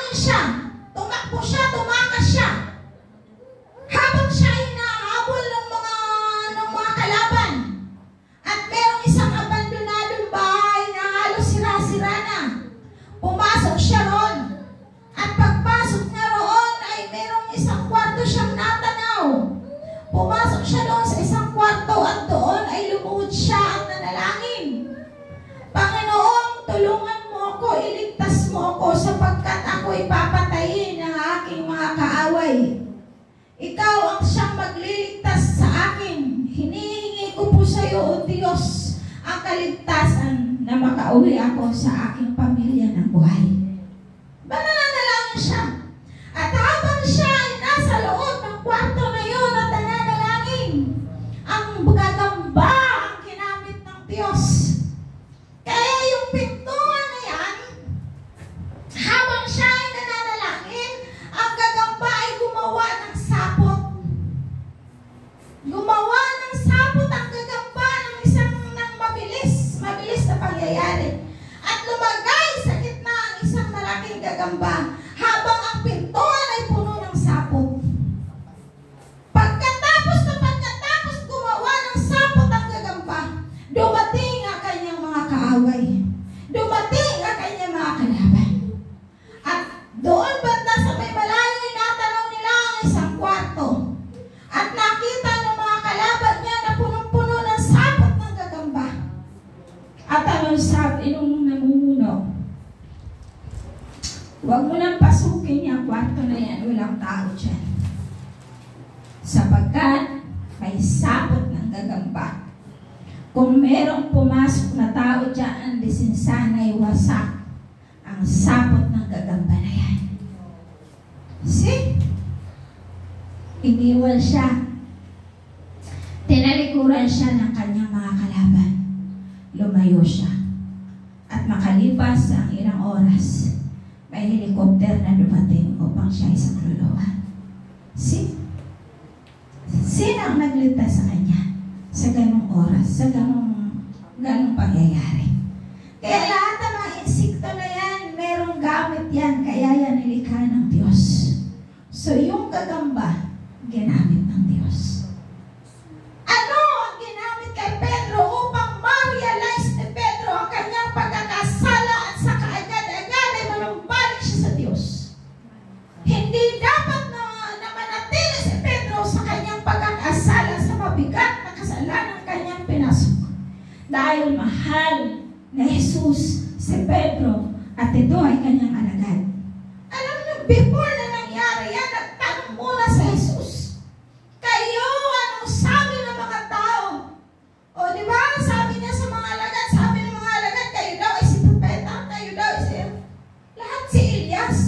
lumaban siya. Tumakbo siya, tumakas siya. Habang siya ay nahabol ng mga kalaban. At merong isang abandonadong bahay na halos sira-sira na. Pumasok siya roon. At pagpasok niya roon ay merong isang kwarto siyang natanaw. Pumasok siya doon sa isang kwarto at doon ay lumuhod siya at nanalangin. Panginoon, tulungan mo ako, iligtas mo ako sapagkat ako ipapatayin ng aking mga kaaway. Ikaw ang siyang magliligtas sa akin. Hinihingi ko po sa iyo, O Diyos, ang kaligtasan na makauwi ako sa aking pamilya ng buhay. Mananalangin siya. At habang siya ay nasa loob ng kwarto na yun at nananalangin, ang gagamba ang ginamit ng Diyos. Kaya yung pintuan na yan, habang siya ay nananalangin, ang gagamba ay gumawa ng sapot. Gumawa ng sapot ang gagamba ng isang mabilis na pangyayari. At lumagay sa gitna ang isang malaking gagamba habang ang pintuan ay puno ng sapot. Pagkatapos gumawa ng sapot ang gagamba, dumating ang kanyang mga kaaway. Dumating ang kanyang mga kalaban. At doon banda sa may malayo, inatanaw nila ang isang kwarto. At nakita ng mga kalaban niya na punong-puno ng sapot ng gagamba. At anong sabi nung namumuno? Huwag mo nang pasukin yung kwarto na yan. Walang tao dyan. Sapagkat may sapot ng gagamba. Kung merong pumasok na tao dyan, lisinsanay wasak ang sapot ng gagamba na yan. See? Iniwan siya. Tinalikuran siya ng kanyang mga kalaban. Lumayo siya. At makalipas ang ilang oras, may helicopter na dumating upang siya isang luluhan. See? Sino ang nagligtas sa kanya? Sa ganong oras, sa ganong pangyayari. Kaya lahat ng mga insekto na yan, merong gamit yan, kaya yan nilikha ng Diyos. So yung gagamba, ginamit ng Diyos. Ano ang ginamit kay Pedro upang ma-realize ni Pedro ang kanyang pagkakasala at sa kaagad-agad ay manumbalik siya sa Diyos? Hindi dapat na manatili si Pedro sa kanyang pagkakasala sa mabigat na kasalanan kanyang pinasok. Dahil mahal na Jesus si Pedro at ito ay kanyang alagad. Alam niyo, before na nangyari yan, nagtanong muna sa Jesus. Kayo, anong sabi ng mga tao? O di ba, sabi niya sa mga alagad, sabi ng mga alagad, kayo daw ay si Propeta, kayo daw ay si lahat si Elias.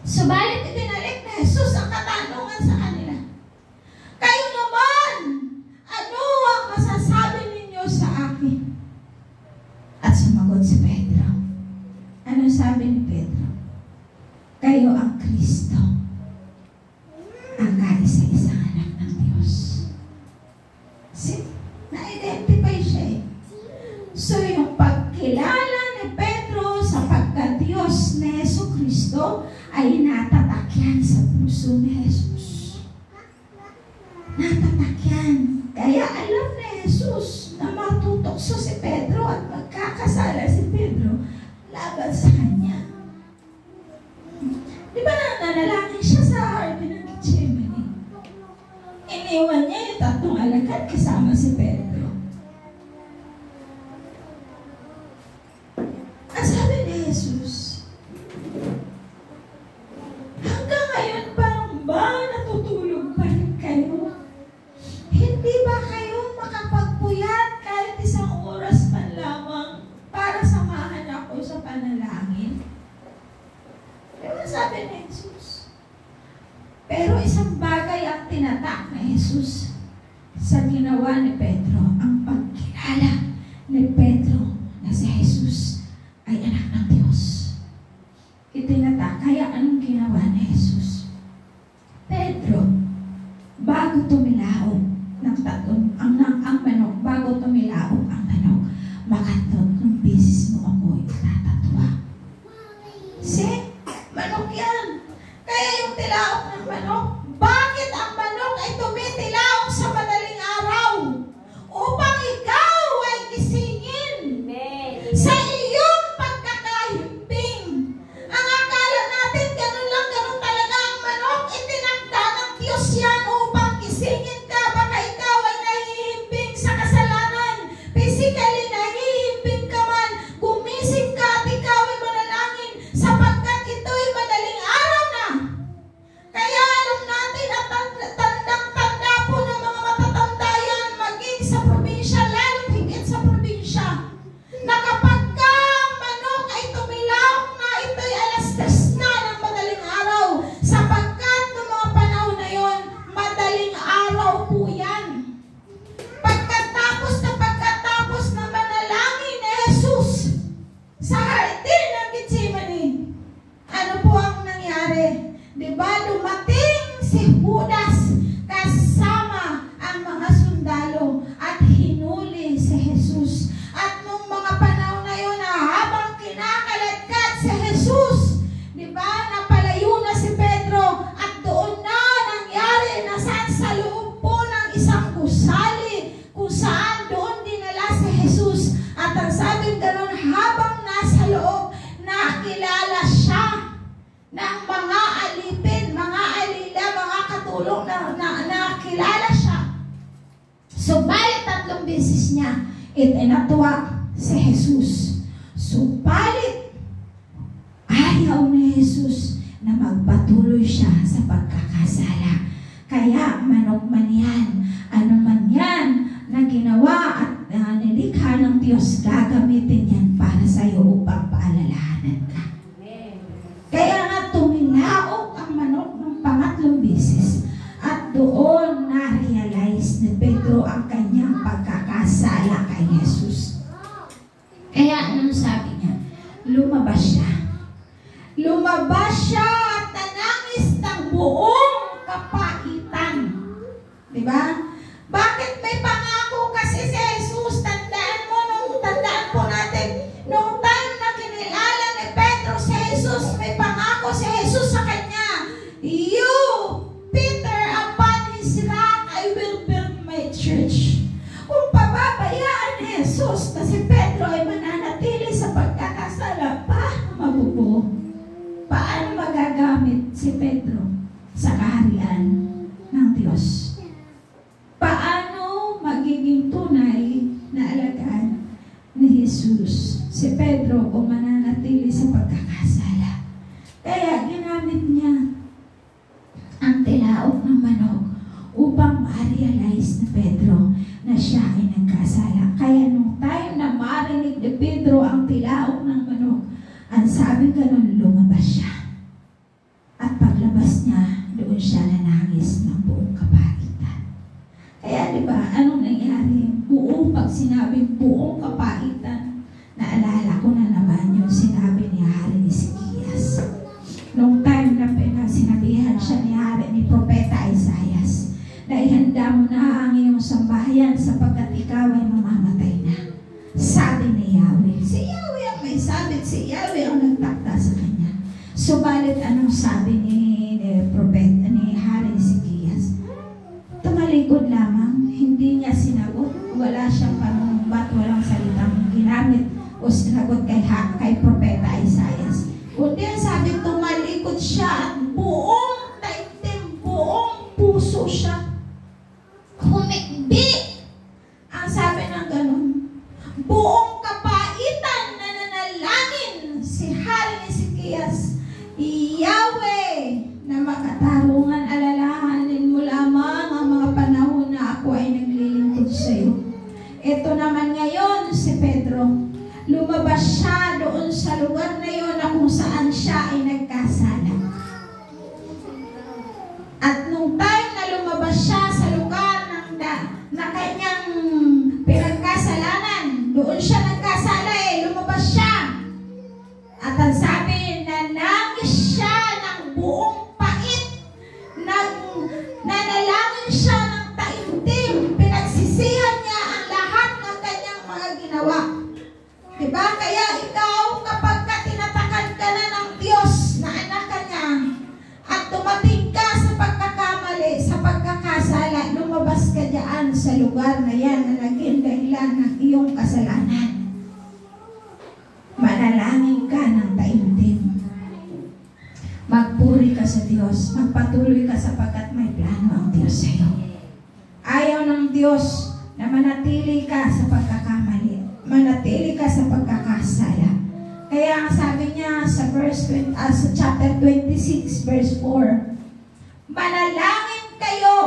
Subalit ibinalik na Jesus ang katanungan sa kanila. Kayo naman, ano ang masasabi ninyo sa akin? At sumagot si Pedro. Ano sabi ni Pedro? Kayo ang Kristo, ang kaisa-isang anak ng Diyos. See? Na-identify siya eh. So yung pagkilala ni Pedro sa pagka-Diyos ni Jesucristo ay natatakyan sa puso ni Jesus. Natatakyan. Kaya alam ni Jesus na matutokso si Pedro at magkakasala si Pedro laban sa kanya. Di ba nananalangin siya sa Garden ng Gethsemane? Iniwan niya yung tatlong alagad kasama si Pedro. Ang sabi ni Jesus, hanggang ngayon parang ba natutulog pa rin kayo? Hindi ba kayo makapagpuyat kahit isang oras man lamang para samahan ako sa panalangin? Diba sabi ni Jesus? Pero isang bagay ang tinatak ni Jesus sa ginawa ni Pedro, ang pagkilala ni Pedro na si Jesus ay anak ng Diyos. Itinatak. Kaya anong ginawa ni Jesus? Pedro, bago tumilaog ng tatlong, ang manok, bago tumilaog ang manok, makatot ng bisis mo ako itatatwa. See? manok yan. Kaya yung tilaok ng manok, bakit ang manok ay tumitilaok sa madaling araw? Upang ikaw ay gisingin sa iyong pagkakahimping. Ang akala natin ganun lang, ganun talaga ang manok. Itinakda ng Diyos yan upang gisingin ka. Baka ikaw ay nahihimping sa kasalanan. Physically nahihimping ka man. Gumising ka at ikaw ay manalangin sapagkat ito'y madaling araw na. Kaya alam natin at tandang-tanda po ng mga matatanda yan, maging sa probinsya, lalo't higit sa probinsya, na kapag ka ang manok ay tumilaok na, ito'y alas 3 na ng madaling araw, sapagkat noong mga panahon na yon, madaling araw po yan. Pagkatapos na manalangin ni Jesus sa hardin ng Getsemani, ano po ang nangyari? Diba, dumating si Judas kasama ang mga sundalo at hinuli si Jesus. At nung mga panahon na yun, habang kinakaladkad si Jesus, diba, napalayo na si Pedro at doon na nangyari na saan sa loob po ng isang gusali kung saan doon dinala si Jesus. At ang sabing ganun, habang nasa loob, nakilala siya ng mga alipin, mga alila, mga katulong na nakilala siya. Subalit 3 beses niya itinatwa si Jesus. Subalit ayaw ni Jesus na magpatuloy siya sa pagkakasala. Kaya manok man yan, ano man yan na ginawa at nilikha ng Diyos, gagamitin yan para sa iyo upang paalalahanan ka. Kaya nga tumilaok ang manok ng 3 beses at doon na-realize ni Pedro ang kanyang pagkakasala kay Jesus. Kaya anong sabi niya? Lumabas siya. Lumabas siya at nanangis ng buong kapaitan. Diba? Bakit may pangako kasi si Jesus? Tandaan po natin, nung time na kinilala ni Pedro si Jesus, may pangako si Jesus sa kanya. You, Peter, upon his rock, I will build my church. Kung pababayaan ni Jesus na si Pedro ay mananatili sa pagkakasala, paano mabubuo? Paano magagamit si Pedro sa kaharian ng Diyos? Paano magiging tunay na alagaan ni Jesus si Pedro kung mananatili sa pagkakasala? Kaya ginamit niya ang tilaok ng manok upang ma-realize ni Pedro na siya ay nagkasala. Kaya nung time na marinig ni Pedro ang tilaok ng manok, ang sabi ganun, lumabas siya. At paglabas niya, doon siya nanangis ng buong kapaitan. Kaya diba, anong nangyari? Pag sinabing buong kapaitan, naalala ko na naman yung sinabi ni Hari Ezekias. Nung time na sinabihan siya ni Hari ni Propeta Isaias, na ihanda mo na ang iyong sambahayan sapagkat ikaw ay mamamatay na. Sabi ni Yahweh. Si Yahweh ang may sabit, si Yahweh ang nagtakda sa kanya. Subalit anong sabi ni Propeta, ni Hari Ezekias? Tumalikod lamang, hindi niya sinagot, wala siyang panumbat, walang salitang ginamit o sinagot kay Propeta Isaias. Kundi sabi, tumalikod siya at buong taimtim, buong puso siya humikbi. Ang sabi ng ganun, buong kapaitan na nanalangin si Hari Ezekias, Yahweh, ka sa Diyos. Magpatuloy ka sapagkat may plano ang Diyos sa iyo. Ayaw ng Diyos na manatili ka sa pagkakamali. Manatili ka sa pagkakasala. Kaya sabi niya sa sa chapter 26 verse 4, manalangin kayo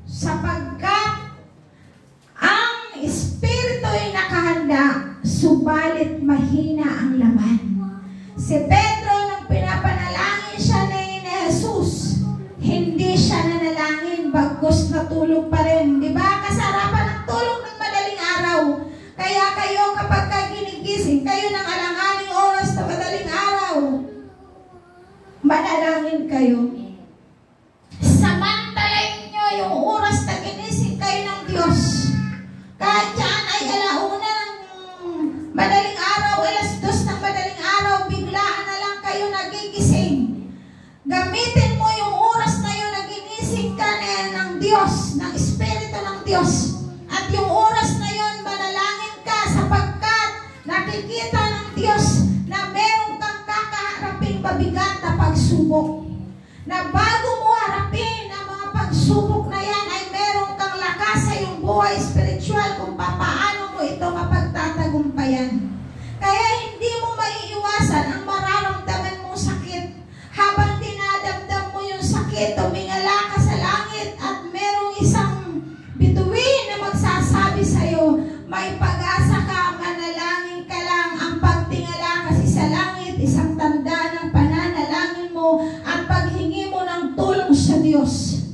sapagkat ang espiritu ay nakahanda, subalit mahina ang laman. Si Pedro, nang pinapanalangin siya ni Jesus, hindi siya nanalangin, bagkus natulog pa rin. Diba? Kasarapan ng tulog ng madaling araw. Kaya kayo kapag ginigising kayo ng alanganing oras na madaling araw, manalangin kayo. Samantalain nyo yung oras na ginising kayo ng Diyos. Kahit dyan ay alauna ng madaling araw, alas 2 ng madaling araw, biglaan na lang kayo nagigising. Gamitin mo yung oras na yun na ginising ka ng Diyos, ng Espiritu ng Diyos. At yung oras na yun, manalangin ka sapagkat nakikita ng Diyos na meron kang kakaharaping mabigat na pagsubok. Na bago mo harapin ang mga pagsubok na yan, ay meron kang lakas sa iyong buhay spiritual kung paano mo ito mapagtatagumpayan. Kaya hindi mo maiiwasan ang mararamdaman mong sakit. Habang dinadamdam mo yung sakit, tumingala ka sa langit at merong isang bituin na magsasabi sa'yo, may pag-asa ka, manalangin ka lang. Ang pagtingala kasi sa langit, isang tanda ng pananalangin mo at paghingi mo ng tulong sa Diyos.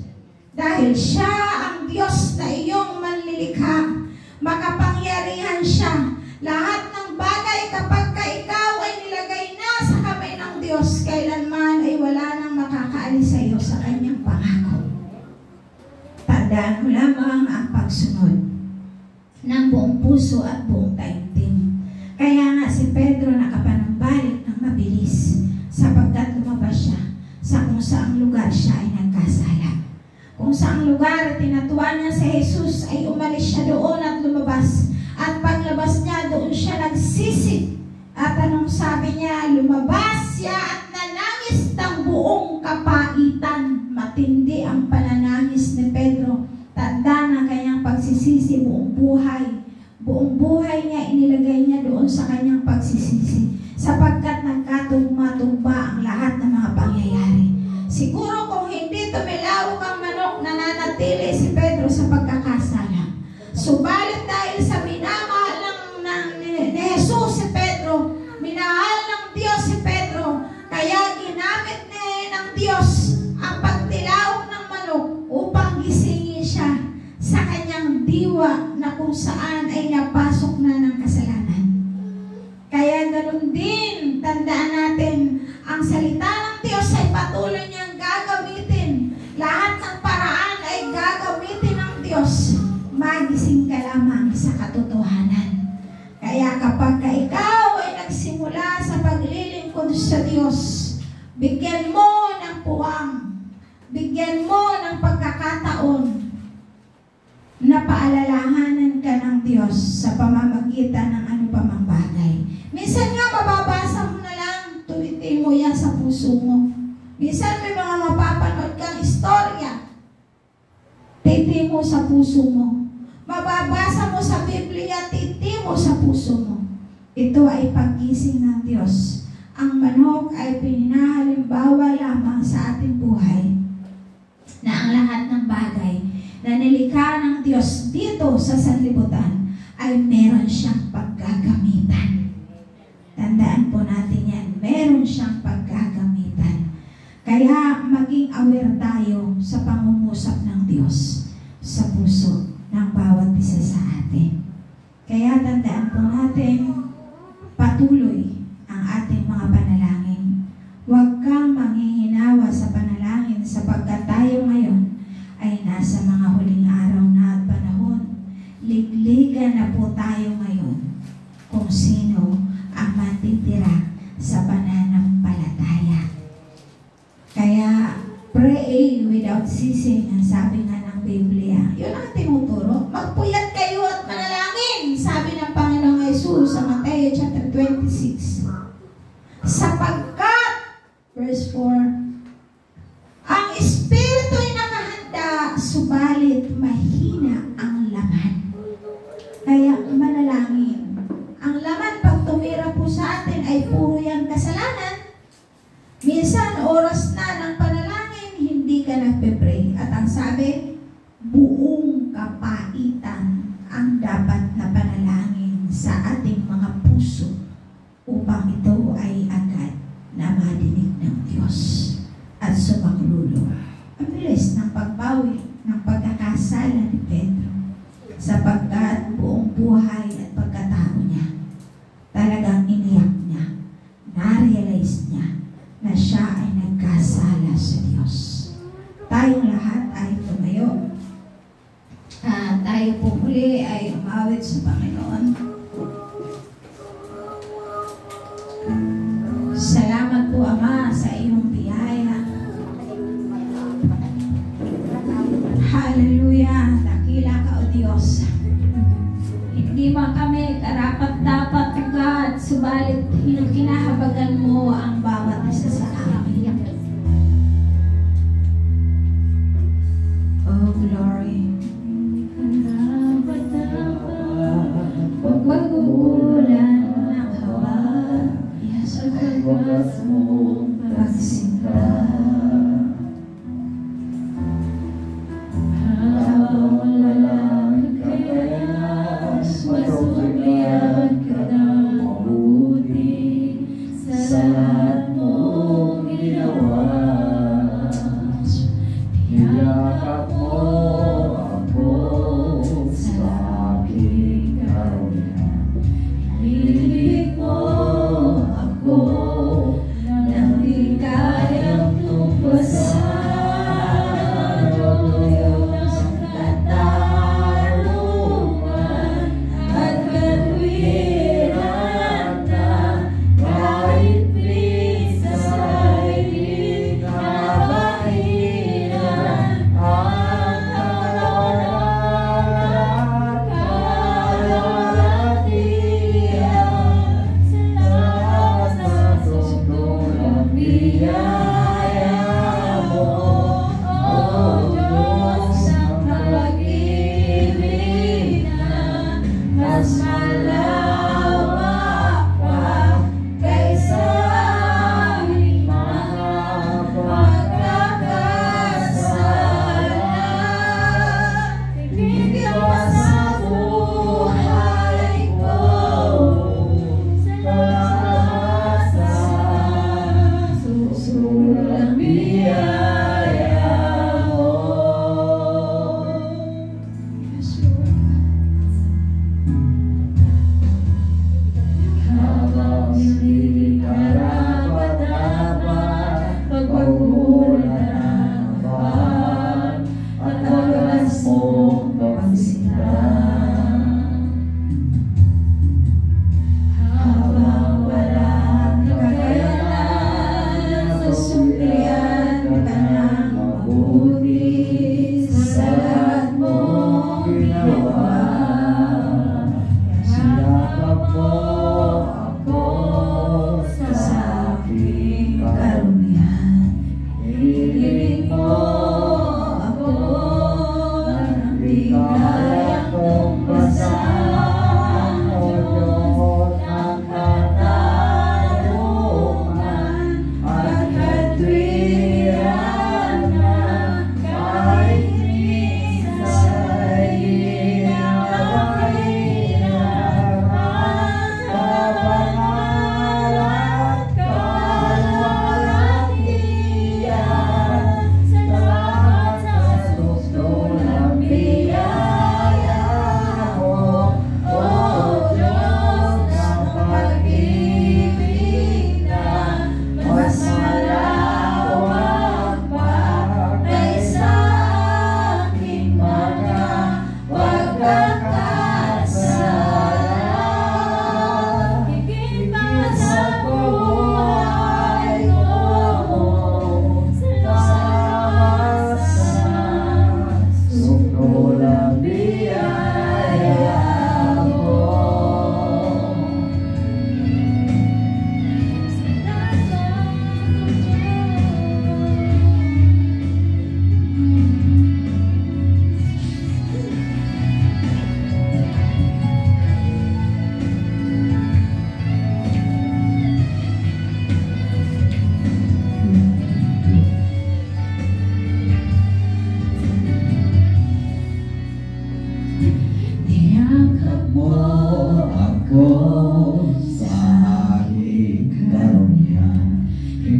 Dahil siya ang Diyos na iyong manlilikha. Makapangyarihan siya. Lahat ng bagay kapag ikaw ay nilagay na sa kamay ng Diyos, kailanman ay wala nang makakaalis sa iyo sa kanyang pangako. Tandaan mo lamang ang pagsunod ng buong puso at buong taimtim. Kaya nga si Pedro nakapanumbalik ng mabilis sapagkat lumabas siya sa kung saang lugar siya ay nagkasala. Kung saang lugar tinatuan niya si Jesus ay umalis siya doon at lumabas. At paglabas niya doon siya nagsisi. At anong sabi niya? Lumabas siya at nanangis ng buong kapaitan. Matindi ang pananangis ni Pedro. Tanda na kanyang pagsisisi buong buhay. Buong buhay niya inilagay niya doon sa kanyang pagsisisi. Sapagkat nagkatugma-tugma ang lahat ng mga pangyayari. Siguro kung hindi tumilawak ang manok, nananatili si Pedro sa pagkakasala. Subalit dahil sa minamahal ni Jesus si Pedro, minahal ng Diyos si Pedro, kaya ginamit ng Diyos ang pagtilawak ng manok upang gisingin siya sa kanyang diwa na kung saan ay napasok na ng kasalanan. Kaya ganun din, tandaan natin, ang salita ng Diyos ay patuloy niyang gagamitin. Lahat ng paraan ay gagamitin ng Diyos. Magising ka lamang sa katotohanan. Kaya kapag ikaw ay nagsimula sa paglilingkod sa Diyos, bigyan mo ng puwang, bigyan mo ng pagkakataon na paalalahanan ka ng Diyos sa pamamagitan ng ano pa mang bagay. Minsan nga mababasa mo na lang, tuwitin mo yan sa puso mo. Minsan may mga mapapanood kang istorya, titi mo sa puso mo. Mababasa mo sa Biblia, titi mo sa puso mo. Ito ay paggising ng Diyos. Ang manok ay pininahalimbawa lamang sa ating buhay na ang lahat ng bagay na nilikha ng Diyos dito sa sanlibutan ay meron siyang paggagamitan. Tandaan po natin yan, meron siyang paggagamitan. Kaya maging aware tayo sa pangungusap ng Diyos sa puso ng bawat isa sa atin. Kaya tandaan po natin, patuloy ang ating mga panalangin. Huwag kang manghihinawa sa panalangin sapagkat tayo ngayon ay nasa mga huling araw na at panahon. Ligligan na po tayo ngayon kung sino ang matitira sa pananampalataya. Kaya pray without ceasing, ang sabi nga ng Biblia. Yun ang tinuturo. Magpuyat kayo at manalangin, sabi ng Panginoong Jesus sa Mateo chapter 26. Sapagkat, verse 4, subalit mahina ang laman. Kaya manalangin. Ang laman pag tumira po sa atin ay puro yung kasalanan. Minsan, oras na ng panalangin, hindi ka nagpe-pray. At ang sabi, buong kapaitan ang dapat na panalangin sa ating mga puso upang ito ay agad na madinig ng Diyos at sumaklulo. Ang bilis ng pagbawi ng pagkakasala ni Pedro sapagkat buong buhay at pagkatao niya talagang iniyak niya, na-realize niya na siya ay nagkasala sa Diyos. Tayong lahat ay tumayo. Tayo po muli ay umawit sa Panginoon. Salamat po, Ama, sa iyong biyaya. Hallelujah! Dakila ka, O Diyos. Hindi man kami karapat-dapat, O God, subalit kinahabagan mo ang bawat isa sa amin. Oh, glory. Pagpagulan ng hawa, yes, Wagas mong pagsinta. habang walang kakayanas, masuklian ka ng mabuti sa lahat mong ginawa. Niyakap mo ako sa aking karunya. Hinilig mo ako nang di kayang tumpasan. Ang katarungan at katwiran na kahit minsan di kabahiran. Ang kawalan at karatiyan sa sobrang biyaya mo, O Diyos ng pag-ibig na mas malawak pa kaysa aming mga pagkakasala. Higit pa sa buhay ko, sa susulang biyaya mo. Habang hindi karapat-dapat, pagpagulan ng bahan at wagas mong pagsinta. Habang walang kakayanan, susuklian ka ng mabuti sa lahat mong ginawa. Siyakap mo ako sa aking karunyan. Hinilig mo ako nang di kayang tumpasan. O Diyos ng katarungan at katwiran na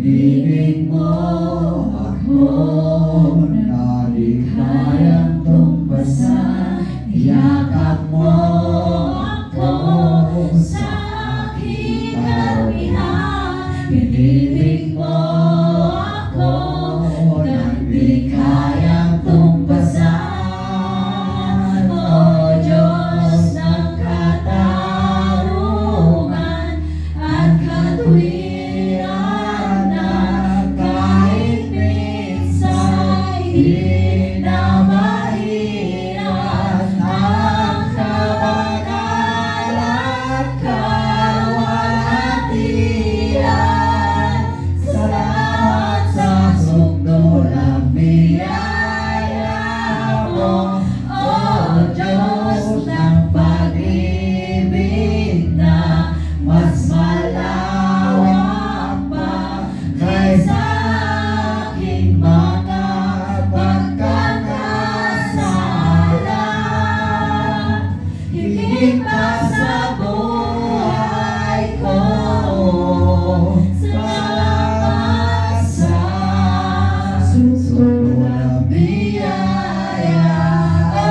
Pinibig mo ako na di kayang tumpasan. Iyakap mo ako sa aking karumihan. Pinibig mo ako na di kayang tumpasan. O Diyos ng katarungan at katwiran na kahit minsa'y di na mahiran ang kabanal at kaluwalhatian. Salamat sa sukdo ng biyaya mo, O Diyos ng pag-ibig na mas malawak pa kaysa aking mga pagkakasala. Higit pa sa buhay ko, salamat sa sukdo ng biyaya, O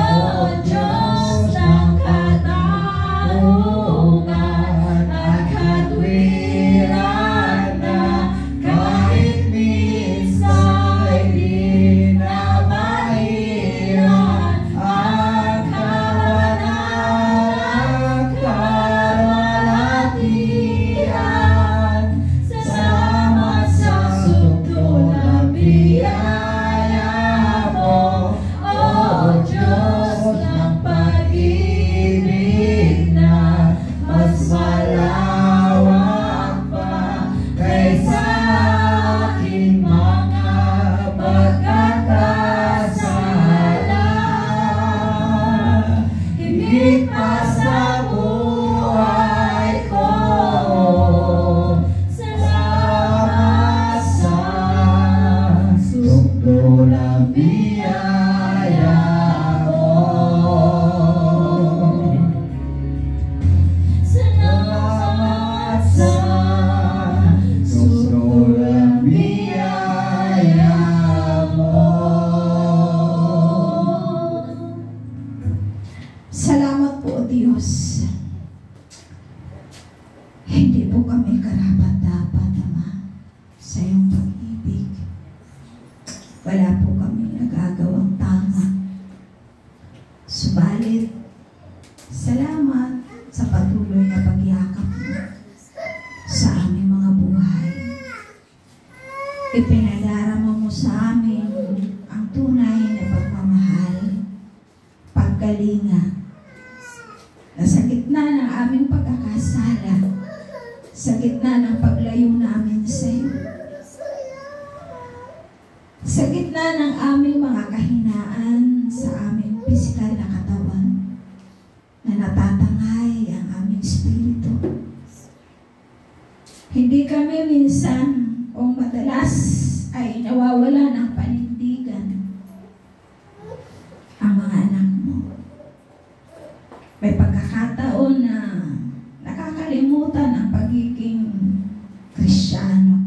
Diyos ng katarungan at katwiran na kahit minsa'y di na mahiran ang kabanal at kaluwalhatian. Salamat sa sukdo ng biyaya mo, O Diyos ng pag-ibig na mas malawak pa kaysa aking mga pagkakasala. Higit pa sa buhay ko, salamat sa sukdo ng biyaya mo. Salamat sa sukdo ng biyaya mo. Salamat po, Diyos. Hindi po kami karapat-dapat, Ama, sa iyong pag-ibig. Wala po kami nagagawang tama. Subalit, salamat sa patuloy na pagyakap mo sa aming mga buhay. Ipinadarama mo sa amin ang tunay na pagmamahal, pagkalinga, na sa gitna ng aming pagkakasala, sa gitna ng paglayo namin sa iyo, sa gitna ng aming mga kahinaan sa aming pisikal na katawan, na natatangay ang aming espiritu. Hindi kami minsan o madalas ay nawawala ng panindigan ang mga anak mo. May pagkakataon na nakakalimutan ang pagiging Kristiyano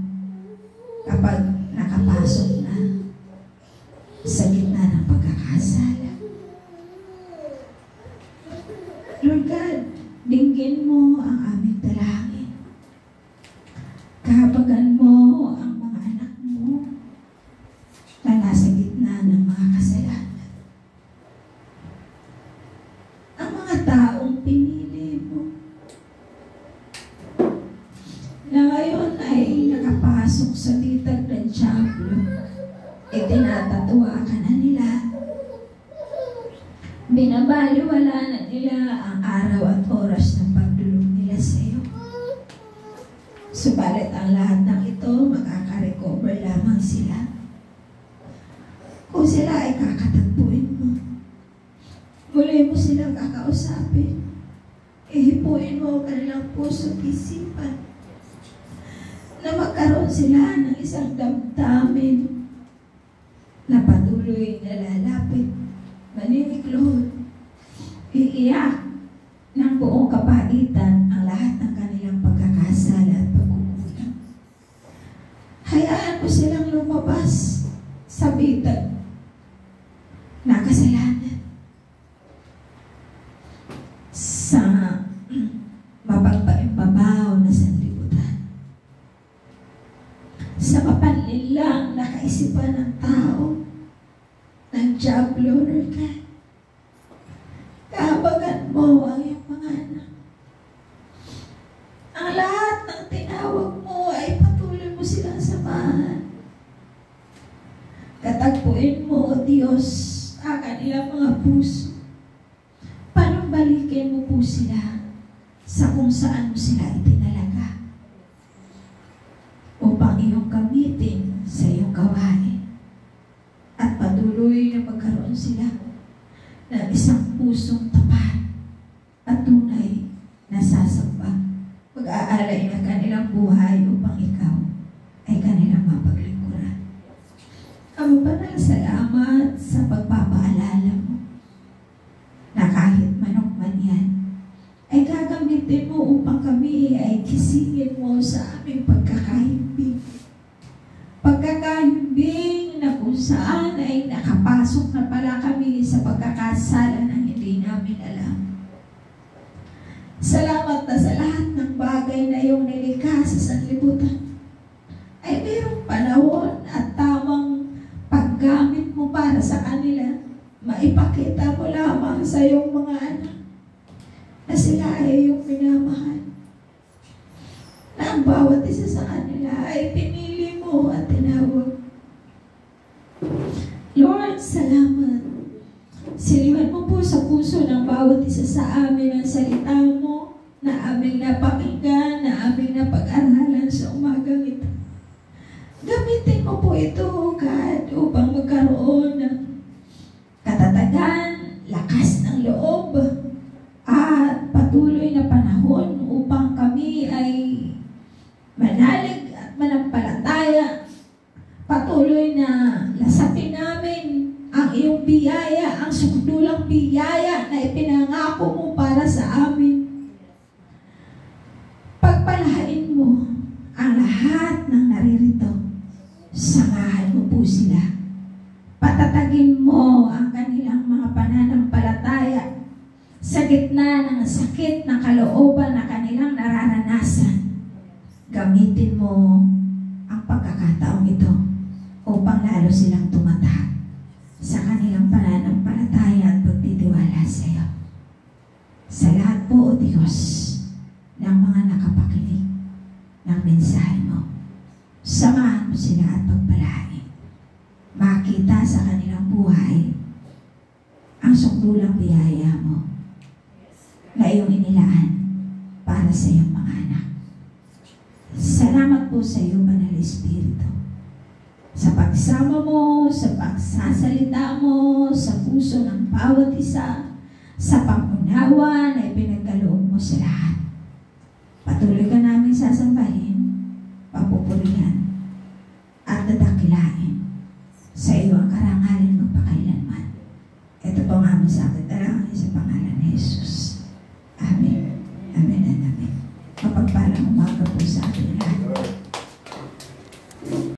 kapag nakapasok na sa gitna ng pagkakasala. Lord God, dinggin mo ang aming dalangin. Kahabagan mo ang mga anak mo na nasa gitna ng mga kasalanan. Ang mga taong pinili mo na ngayon ay nakapasok sa titag ng Diablo, itinatatuwa ka na nila. Binabaliwala na nila ang araw at oras ng pagdulog nila sa iyo. Subalit ang lahat ng ito, makaka-recover lamang sila kung sila ay kakatagpuin mo. Muli mo silang kakausapin. Ihipuin mo ang kanilang puso at isipan na magkaroon sila ng isang damdamin na patuloy na lalapit, maniniklod, iiyak ng buong kapaitan ang lahat ng kanilang pagkakasala at pagkukulang. mo silang lumabas sa bitag na kasalanan, sa mapagpaimbabaw na sanlibutan, sa mapanlilang na kaisipan ng tao, ng Diablo, Lord God. Kahabagan mo ang iyong mga anak. Ang lahat ng tinawag mo ay patuloy mo silang samahan. Katagpuin mo, O Diyos, ang kanilang mga puso. Panumbalikin mo po sila sa kung saan mo sila itinalaga upang iyong gamitin sa iyong gawain. At patuloy na magkaroon sila ng isang pusong tapat at tunay na sasamba. Pag-aalay na kanilang buhay upang ikaw ay kanilang mapaglingkuran. Ama Banal, salamat sa pagpapaalala mo na kahit manok man yan, ay gagamitin mo upang kami ay kisingin mo sa aming pagkakahimbing. Pagkakahimbing na kung saan ay nakapasok na pala kami sa pagkakasala ng hindi namin alam. Salamat na sa lahat ng bagay na iyong nilikha sa sanlibutan ay mayroong panahon at tamang paggamit mo para sa kanila. Maipakita mo lamang sa iyong mga anak na sila ay iyong minamahal, na ang bawat isa sa kanila ay pinili mo at tinawag. Lord, salamat. Siliwan mo po sa puso ng bawat isa sa amin ang salita mo na aming napakinggan, na aming napag-aralan sa umagang ito. Gamitin mo po ito, God, upang magkaroon ng katatagan, lakas ng loob, at patuloy na panahon upang kami ay manalig at manampalataya. Patuloy na lasapin namin ang iyong biyaya, ang sukdulang biyaya na ipinangako mo para sa amin. Pagpalain mo ang lahat ng naririto. Samahan mo po sila. Patatagin mo ang kanilang mga pananampalataya sa gitna ng sakit na kalooban na kanilang nararanasan. Gamitin mo ang pagkakataong ito upang lalo silang tumatag sa kanilang pananampalataya at pagtitiwala sa iyo. Sa lahat po, O Diyos, ng mga nakapakinig ng mensahe mo, samahan mo sila at pagpalain. Makita sa kanilang buhay ang sukdulang biyaya mo na iyong inilaan para sa iyong mga anak. Salamat po sa iyo, Banal Espiritu, sa pagsama mo, sa pagsasalita mo sa puso ng bawat isa, sa pangunawa na ipinagkaloob mo sa lahat. Patuloy ka namin sasambahin, papupurihan, at dadakilain sa iyo ang karangalan